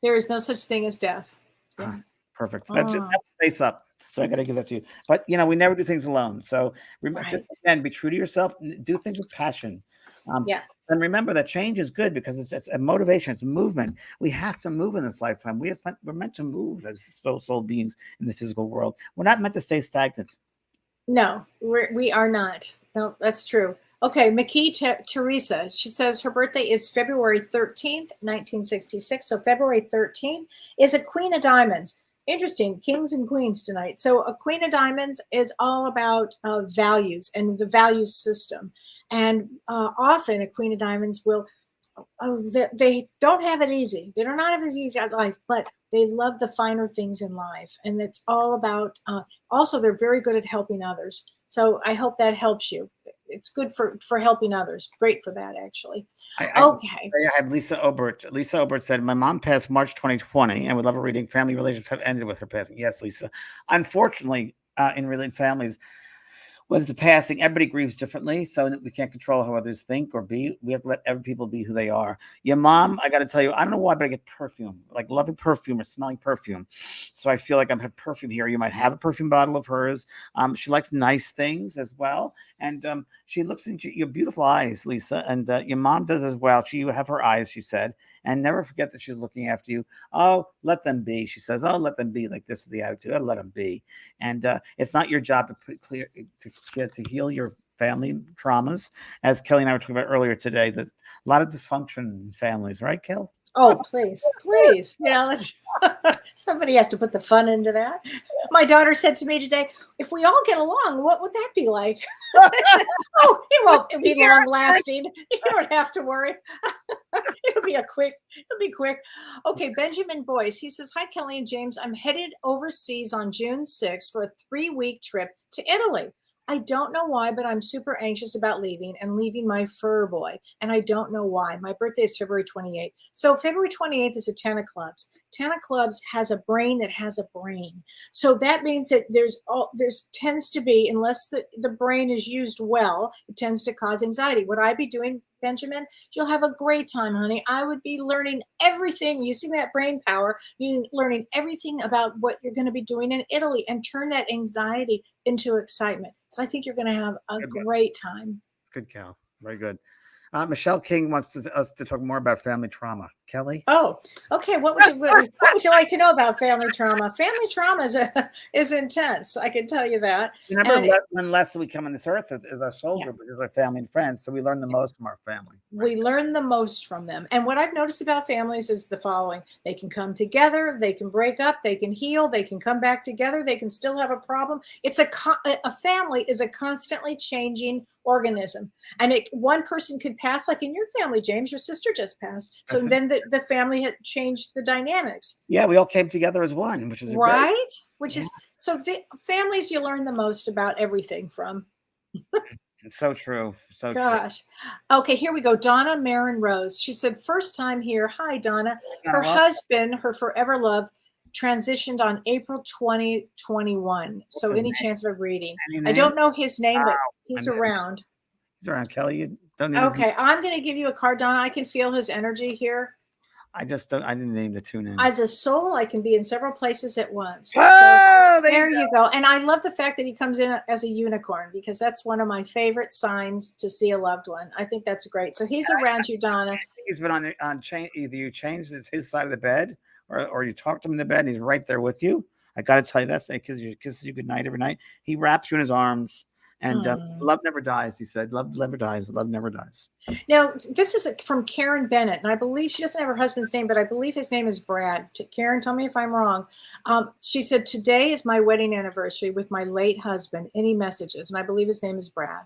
There is no such thing as death. Yeah. Perfect. That's face up. So I got to give that to you. But, we never do things alone. So remember, again, be true to yourself. Do things with passion. And remember that change is good because it's a motivation. It's a movement. We have to move in this lifetime. We're meant to move as soul beings in the physical world. We're not meant to stay stagnant. No, we are not. No, that's true. Okay, McKee Teresa, she says her birthday is February 13th, 1966. So February 13th is a Queen of Diamonds. Interesting, kings and queens tonight. So a Queen of Diamonds is all about values and the value system. And often a Queen of Diamonds they don't have it easy. They don't have it easy in life, but they love the finer things in life. And it's all about, also they're very good at helping others. So I hope that helps you. It's good for helping others. Great for that, actually. Okay. I have Lisa Obert. Lisa Obert said, my mom passed March 2020 and would love a reading. Family relationships have ended with her passing. Yes, Lisa. Unfortunately, in related families, when it's a passing, everybody grieves differently, so we can't control how others think or be. We have to let every people be who they are. Your mom, I got to tell you, I don't know why, but I get perfume, like loving perfume or smelling perfume. So I feel like I have perfume here. You might have a perfume bottle of hers. She likes nice things as well. And she looks into your beautiful eyes, Lisa. And your mom does as well. You have her eyes, she said. And never forget that she's looking after you. Oh, let them be, she says. Oh, let them be. Like this is the attitude. Oh, let them be. And it's not your job to put clear to heal your family traumas, as Kellee and I were talking about earlier today. There's a lot of dysfunction in families, right, Kel? Oh, please. Somebody has to put the fun into that. My daughter said to me today, if we all get along, what would that be like? Oh, it won't be long lasting. You don't have to worry. It'll be quick. Okay, Benjamin Boyce, he says, hi, Kellee and James. I'm headed overseas on June 6th for a 3-week trip to Italy. I don't know why, but I'm super anxious about leaving my fur boy. And I don't know why. My birthday is February 28th. So February 28th is a 10 of clubs. 10 of clubs has a brain that has a brain. So that means that there's tends to be, unless the brain is used well, it tends to cause anxiety. Would I be doing, Benjamin? You'll have a great time, honey. I would be learning everything, using that brain power, learning everything about what you're going to be doing in Italy and turn that anxiety into excitement. So I think you're going to have a great time. It's good, Cal. Very good. Michelle King wants us to talk more about family trauma. Kellee? Oh, okay. What would you like to know about family trauma? Family trauma is intense. I can tell you that. Remember, And when less we come on this earth is our soul yeah. group, because our family and friends. So we learn the most from our family. We learn the most from them. And what I've noticed about families is the following: they can come together, they can break up, they can heal, they can come back together, they can still have a problem. It's a family is a constantly changing organism. And one person could pass, like in your family, James, your sister just passed. So then the family had changed the dynamics. Yeah, we all came together as one, which is right. great. Which is so families you learn the most about everything from. It's so true. So Gosh. Okay, here we go. Donna Marin Rose. She said, first time here. Hi, Donna. true. Her husband, her forever love, transitioned on April 2021. So his any name? chance of reading? Any I name? don't know his name, but he's I know. around. He's around, Kellee. You don't need his name. Okay, I'm going to give you a card, Donna. I can feel his energy here. I just don't. I didn't name the two names. As a soul, I can be in several places at once. Oh, So there you go. And I love the fact that he comes in as a unicorn, because that's one of my favorite signs to see a loved one. I think that's great. So he's around you, Donna. I think he's been on chain. Either you changed his side of the bed, or you talked to him in the bed, and he's right there with you. I got to tell you, that's kisses you good night every night. He wraps you in his arms. And love never dies, he said. Love never dies. Love never dies. Now, this is from Karen Bennett, and I believe she doesn't have her husband's name, but I believe his name is Brad. Karen, tell me if I'm wrong. She said, today is my wedding anniversary with my late husband. Any messages? And I believe his name is Brad.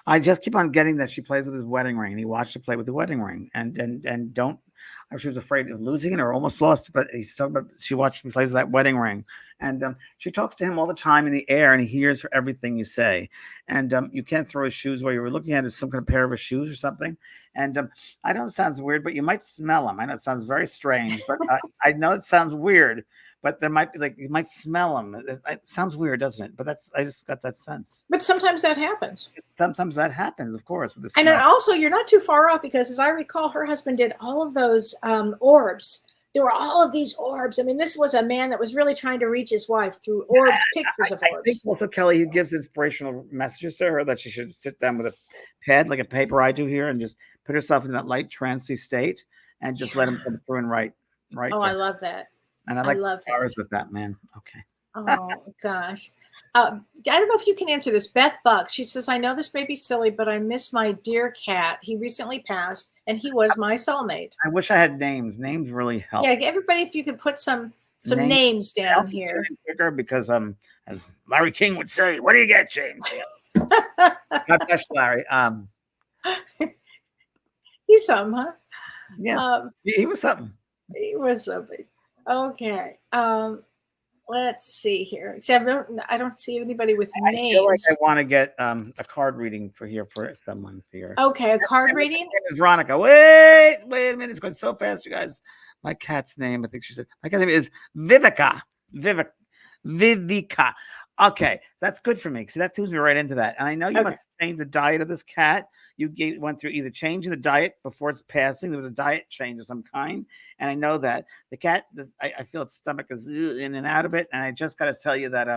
I just keep on getting that she plays with his wedding ring. He watched her play with the wedding ring, and don't. She was afraid of losing it or almost lost it, but he's talking about she watched him play with that wedding ring, and she talks to him all the time in the air, and he hears everything you say. And you can't throw his shoes away. You were looking at some kind of pair of his shoes or something. And I know it sounds weird, but you might smell them. I know it sounds very strange, but I know it sounds weird. But there might be you might smell them. It sounds weird, doesn't it? But I just got that sense. But sometimes that happens. Sometimes that happens, of course. With and then also, you're not too far off, because as I recall, her husband did all of those orbs. There were all of these orbs. I mean, this was a man that was really trying to reach his wife through orbs, pictures of orbs. I think also, Kellee, he gives inspirational messages to her that she should sit down with a pad, like a paper I do here, and just put herself in that light trancey state and just let him come through and write. Oh, I love that. And I love flowers with that, man. Okay. Oh, gosh. I don't know if you can answer this. Beth Buck, she says, I know this may be silly, but I miss my dear cat. He recently passed, and he was my soulmate. I wish I had names. Names really help. Yeah, everybody, if you could put some names down here. Because as Larry King would say, what do you get, James? God bless Larry. He's something, huh? Yeah, he was something. He was something. Okay. Let's see here. Except I don't see anybody with names. I feel like I want to get a card reading for someone here. Okay, a card reading? It's Veronica. Wait a minute. It's going so fast, you guys. My cat's name, I think she said, my cat's name is Vivica. Vivica. Okay, so that's good for me. See, that tunes me right into that. And I know you must change the diet of this cat. You went through either changing the diet before its passing. There was a diet change of some kind. And I know that the cat, I feel its stomach is in and out of it. And I just got to tell you that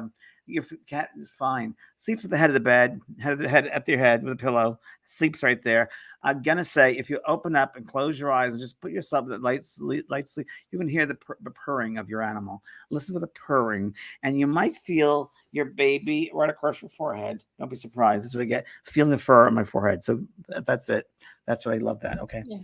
your cat is fine. Sleeps at the head of the bed, head at your head with a pillow. Sleeps right there. I'm going to say, if you open up and close your eyes and just put yourself in that light sleep, you can hear the purring of your animal. Listen to the purring. And you might feel your baby right across your forehead. Don't be surprised. That's what I get. Feeling the fur on my forehead. So that's it. That's what I love that. Okay. Yeah.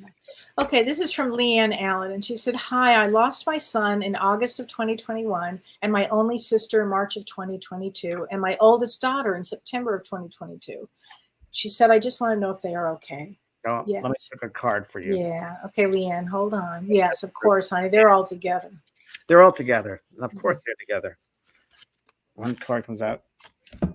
Okay. This is from Leanne Allen. And she said, hi, I lost my son in August of 2021 and my only sister in March of 2022 and my oldest daughter in September of 2022. She said, I just want to know if they are okay. Oh, yes. Let me pick a card for you. Yeah. Okay, Leanne, hold on. Yes, of course, honey. They're all together. They're all together. Of course they're together. One card comes out. What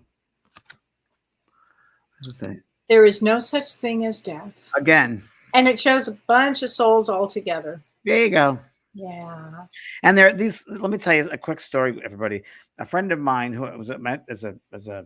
does it say? There is no such thing as death. Again. And it shows a bunch of souls all together. There you go. Yeah. And there are these, let me tell you a quick story, everybody. A friend of mine who was met as a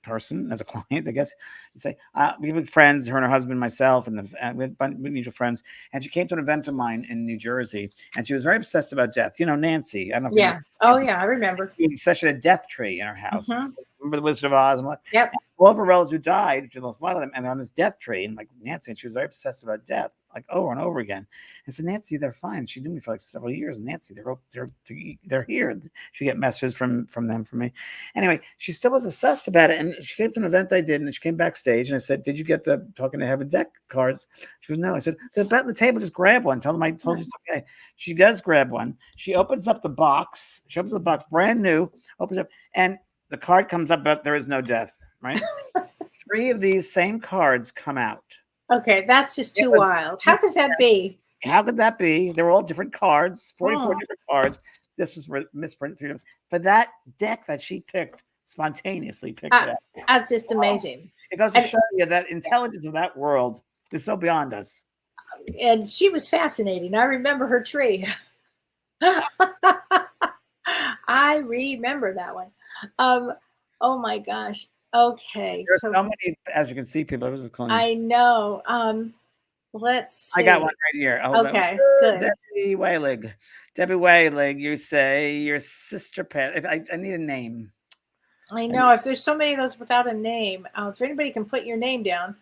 person, as a client, I guess you say, we've been friends, her and her husband, myself, and we had mutual friends. And she came to an event of mine in New Jersey, and she was very obsessed about death. You know, Nancy. I don't know. Yeah. You know, yeah, I remember. She had a death tree in her house. Mm-hmm. Remember the Wizard of Oz? And yep. All of her relatives who died, she lost a lot of them, and they're on this death tree. And like Nancy, and she was very obsessed about death. like over and over again. I said, Nancy, they're fine. She knew me for like several years. Nancy, they're here. She get messages from them for me. Anyway, she still was obsessed about it. And she came to an event I did, and she came backstage, and I said, did you get the Talking to Heaven deck cards? She goes, no. I said, they're about on the table. Just grab one. Tell them I told you it's okay. She does grab one. She opens up the box. She opens the box, brand new, opens up, and the card comes up, but there is no death, right? 3 of these same cards come out. Okay, that's just too wild. How does that be? How could that be? They're all different cards, 44 different cards. This was misprinted 3 times. But that deck that she picked, spontaneously picked it up. That's just amazing. It goes to show you that intelligence of that world is so beyond us. And she was fascinating. I remember her tree. I remember that one. Oh my gosh. Okay. There's so many, as you can see, people. I know. Let's see. I got one right here. Okay, good. Debbie Weilig. Debbie Weilig, you say your sister passed. If I need a name. I know. If there's so many of those without a name, if anybody can put your name down.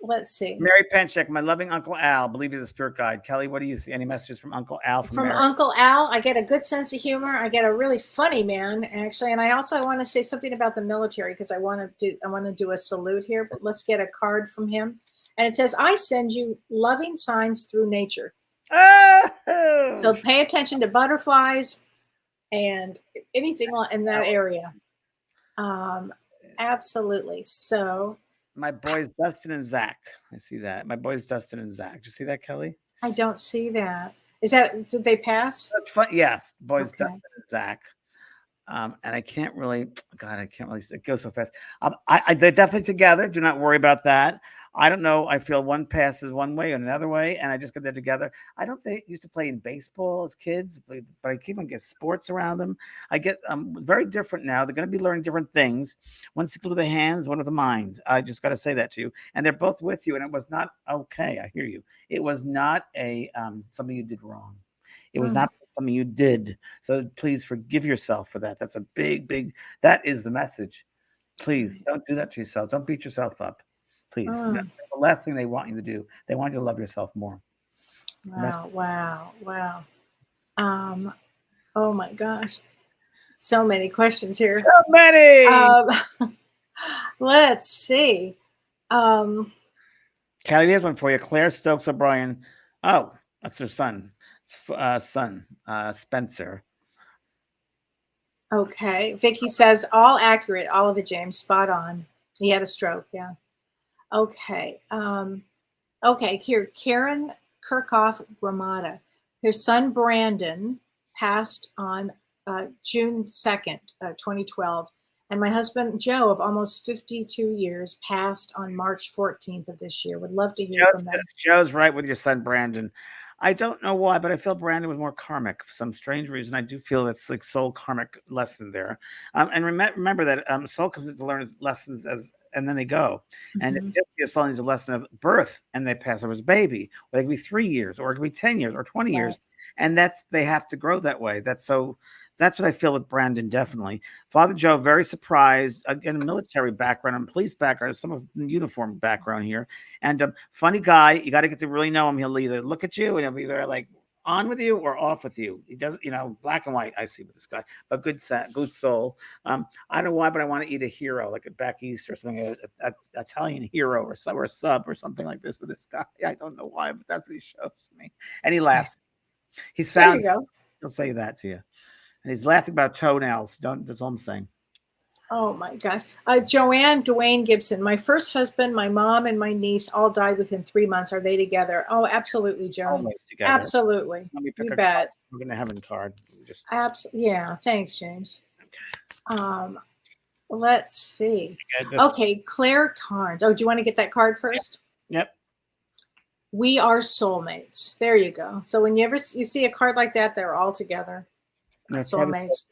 Let's see. Mary Penchek, my loving Uncle Al. Believe he's a spirit guide. Kellee, what do you see? Any messages from Uncle Al? From Uncle Al, I get a good sense of humor. I get a really funny man, actually, and I want to say something about the military because I want to do a salute here. But let's get a card from him, and it says, "I send you loving signs through nature." Oh! So pay attention to butterflies and anything in that area. Absolutely. So. My boys, Dustin and Zach. I see that. My boys, Dustin and Zach. Did you see that, Kellee? I don't see that. Did they pass? That's fun. Yeah. Boys, Okay. Dustin and Zach. And I can't really, it goes so fast. They're definitely together. Do not worry about that. I don't know. I feel one passes one way and another way, and I just get there together. I don't think used to play in baseball as kids, but I keep on getting sports around them. I get very different now. They're going to be learning different things. One's with the hands, one with the mind. I just got to say that to you. And they're both with you, and it was not okay. I hear you. It was not a something you did wrong. It was not something you did. So please forgive yourself for that. That's a big, that is the message. Please don't do that to yourself. Don't beat yourself up. Please. That's the last thing they want you to do. They want you to love yourself more. Wow. Oh my gosh. So many questions here. So many. Let's see. Kellee, here's one for you. Claire Stokes O'Brien. Oh, that's her son. Spencer. Okay. Vicky says all accurate. All of it, James. Spot on. He had a stroke. Yeah. Okay. Okay. Here, Karen Kirchhoff Gramada. Her son Brandon passed on June 2nd, 2012. And my husband Joe, of almost 52 years, passed on March 14th of this year. Would love to hear from them. Joe's right with your son Brandon. I don't know why, but I feel Brandon was more karmic for some strange reason. I do feel it's like soul karmic lesson there. And remember that soul comes in to learn its lessons and then they go. And if soul needs a lesson of birth and they pass over as a baby, or it could be 3 years, or it could be 10 years, or 20 years. And they have to grow that way. That's what I feel with Brandon, definitely. Father Joe, very surprised. Again, a military background and police background, some of the uniform background here. And funny guy. You got to get to really know him. He'll either look at you and he'll be very like on with you or off with you. He doesn't, black and white. I see with this guy, but good soul. I don't know why, but I want to eat a hero, like a back east or something, an Italian hero or a sub or something like this with this guy. I don't know why, but that's what he shows me. And he laughs. He's found. He'll say that to you. And he's laughing about toenails. That's all I'm saying. Oh my gosh. Joanne Dwayne Gibson. My first husband, my mom, and my niece all died within 3 months. Are they together? Oh, absolutely, Joan. Absolutely. Let me pick you bet. We're gonna have a card. Yeah. Thanks, James. Let's see. Okay, Claire Carnes. Oh, do you want to get that card first? Yep. We are soulmates. There you go. So when you see a card like that, they're all together. Soulmates.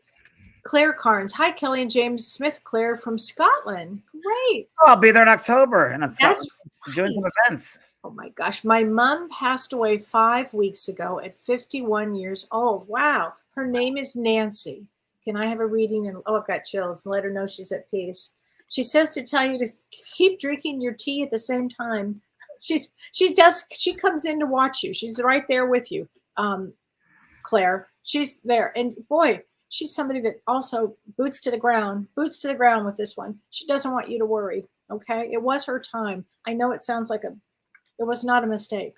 Claire Carnes. Hi, Kellee and James Smith. Claire from Scotland. Great. Oh, I'll be there in October, and That's doing some events. Oh my gosh. My mom passed away 5 weeks ago at 51 years old. Wow. Her name is Nancy. Can I have a reading? And I've got chills. And let her know she's at peace. She says to tell you to keep drinking your tea at the same time She comes in to watch you. She's right there with you. Claire, she's there. And boy, she's somebody that also boots to the ground with this one. She doesn't want you to worry. Okay. It was her time. I know it sounds like it was not a mistake.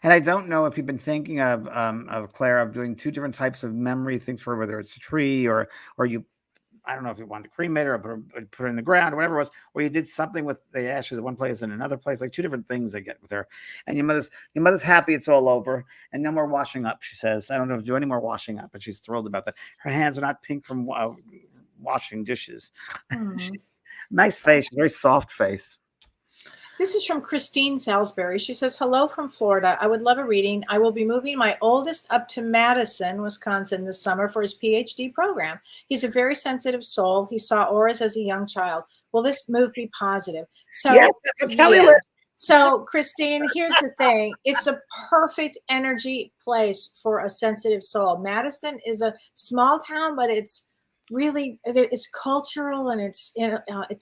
And I don't know if you've been thinking of Claire, of doing 2 different types of memory things for whether it's a tree or you, I don't know if you wanted to cremate her or put her in the ground or whatever it was, or you did something with the ashes at one place and another place, like 2 different things I get with her. And your mother's happy it's all over and no more washing up, she says. I don't know if do any more washing up, but she's thrilled about that. Her hands are not pink from washing dishes. Nice face, she's a very soft face. This is from Christine Salisbury. She says, hello from Florida. I would love a reading. I will be moving my oldest up to Madison, Wisconsin this summer for his PhD program. He's a very sensitive soul. He saw auras as a young child. Will this move be positive? So, yes, that's what Kellee yes. So, Christine, here's the thing. It's a perfect energy place for a sensitive soul. Madison is a small town, but it's really, it's cultural and it's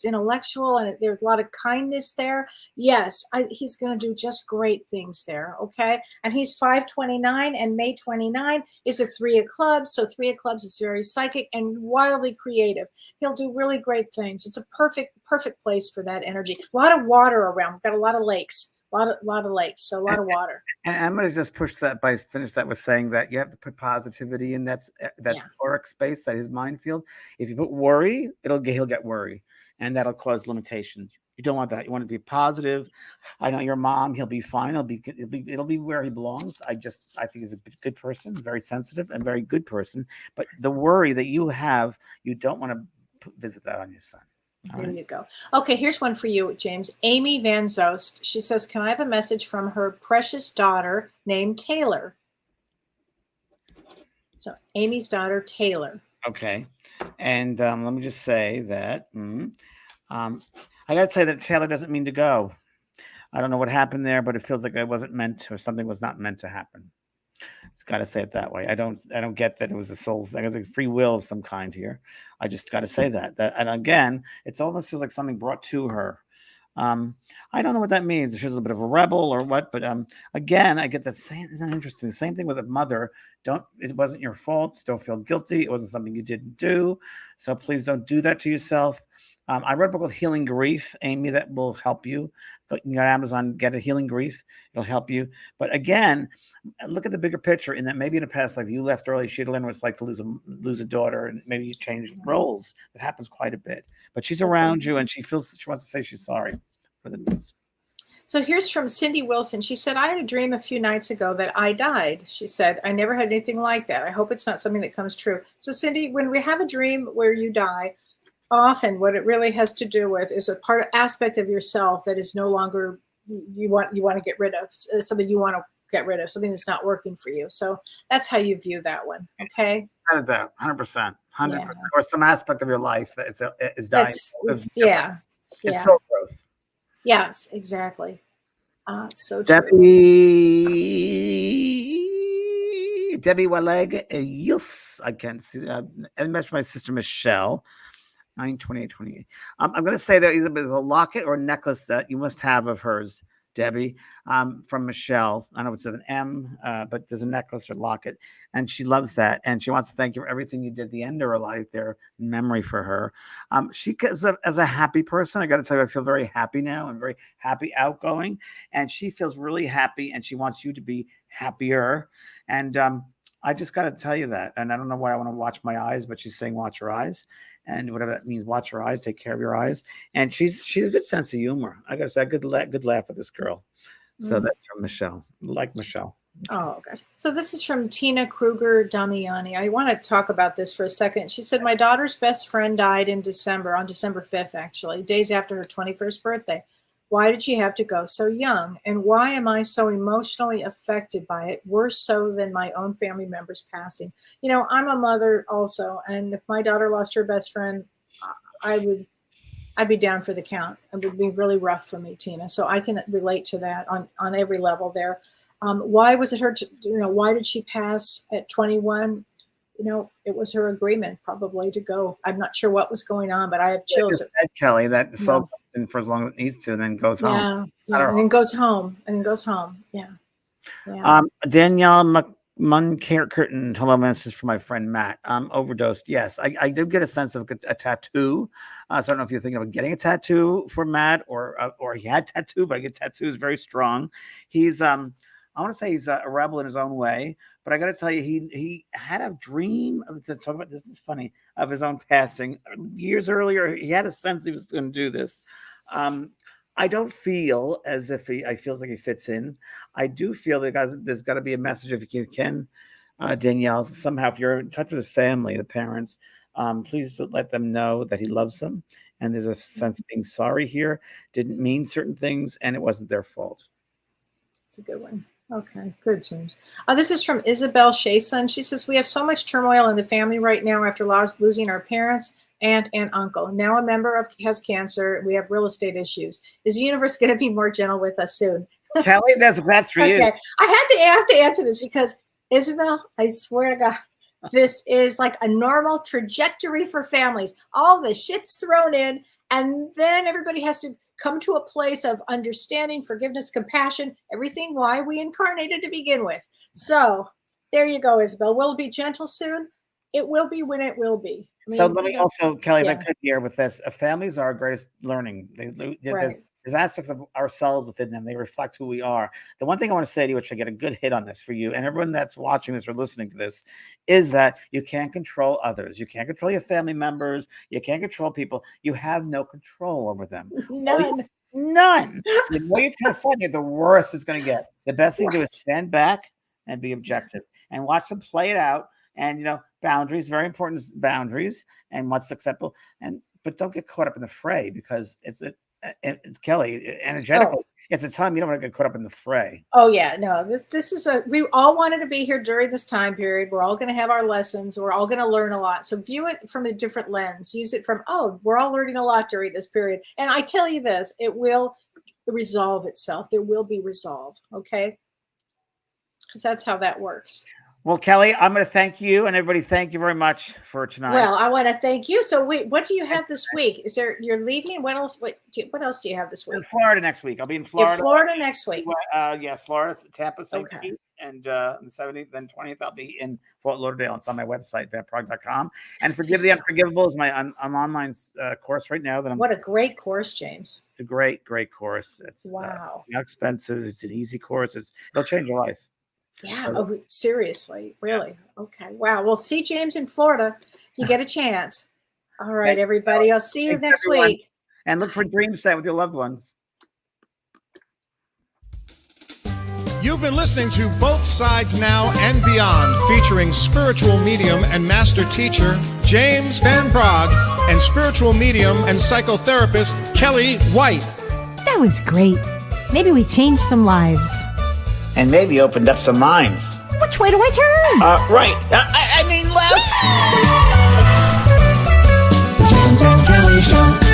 intellectual and there's a lot of kindness there. Yes, he's going to do just great things there. Okay. And he's 529 and May 29 is a 3 of clubs. So 3 of clubs is very psychic and wildly creative. He'll do really great things. It's a perfect place for that energy. A lot of water around. We've got a lot of lakes. A lot of lakes, so a lot of water. And I'm going to just finish that with saying that you have to put positivity in that auric space, that his mind field. If you put worry, he'll get worry, and that'll cause limitations. You don't want that. You want to be positive. I know your mom. He'll be fine. It'll be where he belongs. I think he's a good person, very sensitive, and very good person. But the worry that you have, you don't want to visit that on your son. There you go. Okay, here's one for you, James. Amy Van Zost. She says, can I have a message from her precious daughter named Taylor? So Amy's daughter, Taylor. Okay. And let me just say that I got to say that Taylor doesn't mean to go. I don't know what happened there, but it feels like it wasn't meant or something was not meant to happen. It's got to say it that way. I don't get that it was a soul's thing. It's like free will of some kind here. I just got to say that. And again, it almost feels like something brought to her. I don't know what that means. If she's a bit of a rebel or what, but again, I get that same. Isn't that interesting? The same thing with a mother. It wasn't your fault. Don't feel guilty. It wasn't something you didn't do. So please don't do that to yourself. I read a book called Healing Grief, Amy, that will help you. You can go to Amazon, get it, Healing Grief. It'll help you. But again, look at the bigger picture in that maybe in a past life you left early. She had learned what it's like to lose a daughter, and maybe you changed roles. That happens quite a bit. But she's around you, and she wants to say she's sorry for the news. So here's from Cindy Wilson. She said, I had a dream a few nights ago that I died. She said, I never had anything like that. I hope it's not something that comes true. So Cindy, when we have a dream where you die, often what it really has to do with is a aspect of yourself that is no longer you want to get rid of, something you want to get rid of, something that's not working for you. So that's how you view that one. Okay. 100%, or some aspect of your life that is dying. It's soul growth. Yes, exactly. So Debbie Waleg, yes, I can't see that. I mentioned my sister Michelle. 9/28/28. I'm going to say that there's a locket or a necklace that you must have of hers, Debbie, from Michelle. I know it's with an M, but there's a necklace or locket, and she loves that, and she wants to thank you for everything you did at the end of her life there, in memory for her. She comes up as a happy person. I got to tell you, I feel very happy now. I'm very happy, outgoing, and she feels really happy, and she wants you to be happier, and I just got to tell you that. And I don't know why I want to watch my eyes, but she's saying watch your eyes. And whatever that means, watch your eyes, take care of your eyes. And she's a good sense of humor. I got to say, a good laugh with this girl. So that's from Michelle. Like Michelle. Oh, gosh. So this is from Tina Kruger Damiani. I want to talk about this for a second. She said, my daughter's best friend died in December, on December 5th, actually, days after her 21st birthday. Why did she have to go so young? And why am I so emotionally affected by it, worse so than my own family members passing? You know, I'm a mother also, and if my daughter lost her best friend, I'd be down for the count. It would be really rough for me, Tina. So I can relate to that on every level there. Why was it her? Why did she pass at 21? It was her agreement probably to go. I'm not sure what was going on, but I have chills. Kellee, that soul in for as long as it needs to, and then goes home. Yeah, I don't and know. then goes home. Yeah. Danielle Muncurtain, hello, message from my friend Matt. Overdosed. Yes, I do get a sense of a tattoo. So I don't know if you're thinking of getting a tattoo for Matt or he had tattoo, but I get tattoos very strong. He's I want to say he's a rebel in his own way, but I got to tell you, he had a dream to talk about. This is funny, of his own passing years earlier. He had a sense he was going to do this. I don't feel as if I feels like he fits in. I do feel that there's got to be a message if you can, Danielle, somehow if you're in touch with his family, the parents, please let them know that he loves them. And there's a sense of being sorry here. Didn't mean certain things and it wasn't their fault. It's a good one. Okay, good, James. This is from Isabel Shason. She says, we have so much turmoil in the family right now after losing our parents, aunt, and uncle. Now a member has cancer. We have real estate issues. Is the universe going to be more gentle with us soon? Kellee, that's for you. Okay. I have to answer this because, Isabel, I swear to God, this is like a normal trajectory for families. All the shit's thrown in, and then everybody has to come to a place of understanding, forgiveness, compassion, everything why we incarnated to begin with. So there you go, Isabel. Will it be gentle soon? It will be when it will be. So let me also, Kellee, if I could here with this, families are our greatest learning. There's aspects of ourselves within them. They reflect who we are. The one thing I want to say to you, which I get a good hit on this for you and everyone that's watching this or listening to this, is that you can't control others. You can't control your family members. You can't control people. You have no control over them. None. So the more you try to fight it, the worse it's going to get. The best thing to do is stand back and be objective and watch them play it out. And, boundaries, very important boundaries and what's acceptable. But don't get caught up in the fray because it's Kellee, energetically, it's a time you don't want to get caught up in the fray. Oh yeah, no, this is we all wanted to be here during this time period. We're all going to have our lessons. We're all going to learn a lot. So view it from a different lens. Use it from, we're all learning a lot during this period. And I tell you this, it will resolve itself. There will be resolve. Okay. Because that's how that works. Well, Kellee, I'm going to thank you and everybody. Thank you very much for tonight. Well, I want to thank you. So what do you have this week? Is there, you're leaving? What else? What else do you have this week? In Florida next week. I'll be in Florida. In Florida next week. Florida, Tampa, St. Pete, and the 17th, then 20th, I'll be in Fort Lauderdale. It's on my website, vetprog.com. And Forgive the Unforgivable is my online course right now. What a great course, James. It's a great Wow. course. It's not expensive. It's an easy course. It'll change your life. Yeah. Seriously, really? Okay. Wow. We'll see James in Florida if you get a chance. All right, everybody. I'll see you next week. And look for Dream Set with your loved ones. You've been listening to Both Sides Now and Beyond, featuring spiritual medium and master teacher James Van Praagh and spiritual medium and psychotherapist Kellee White. That was great. Maybe we changed some lives. And maybe opened up some minds. Which way do I turn? Right. I mean left. The James and Kellee Show.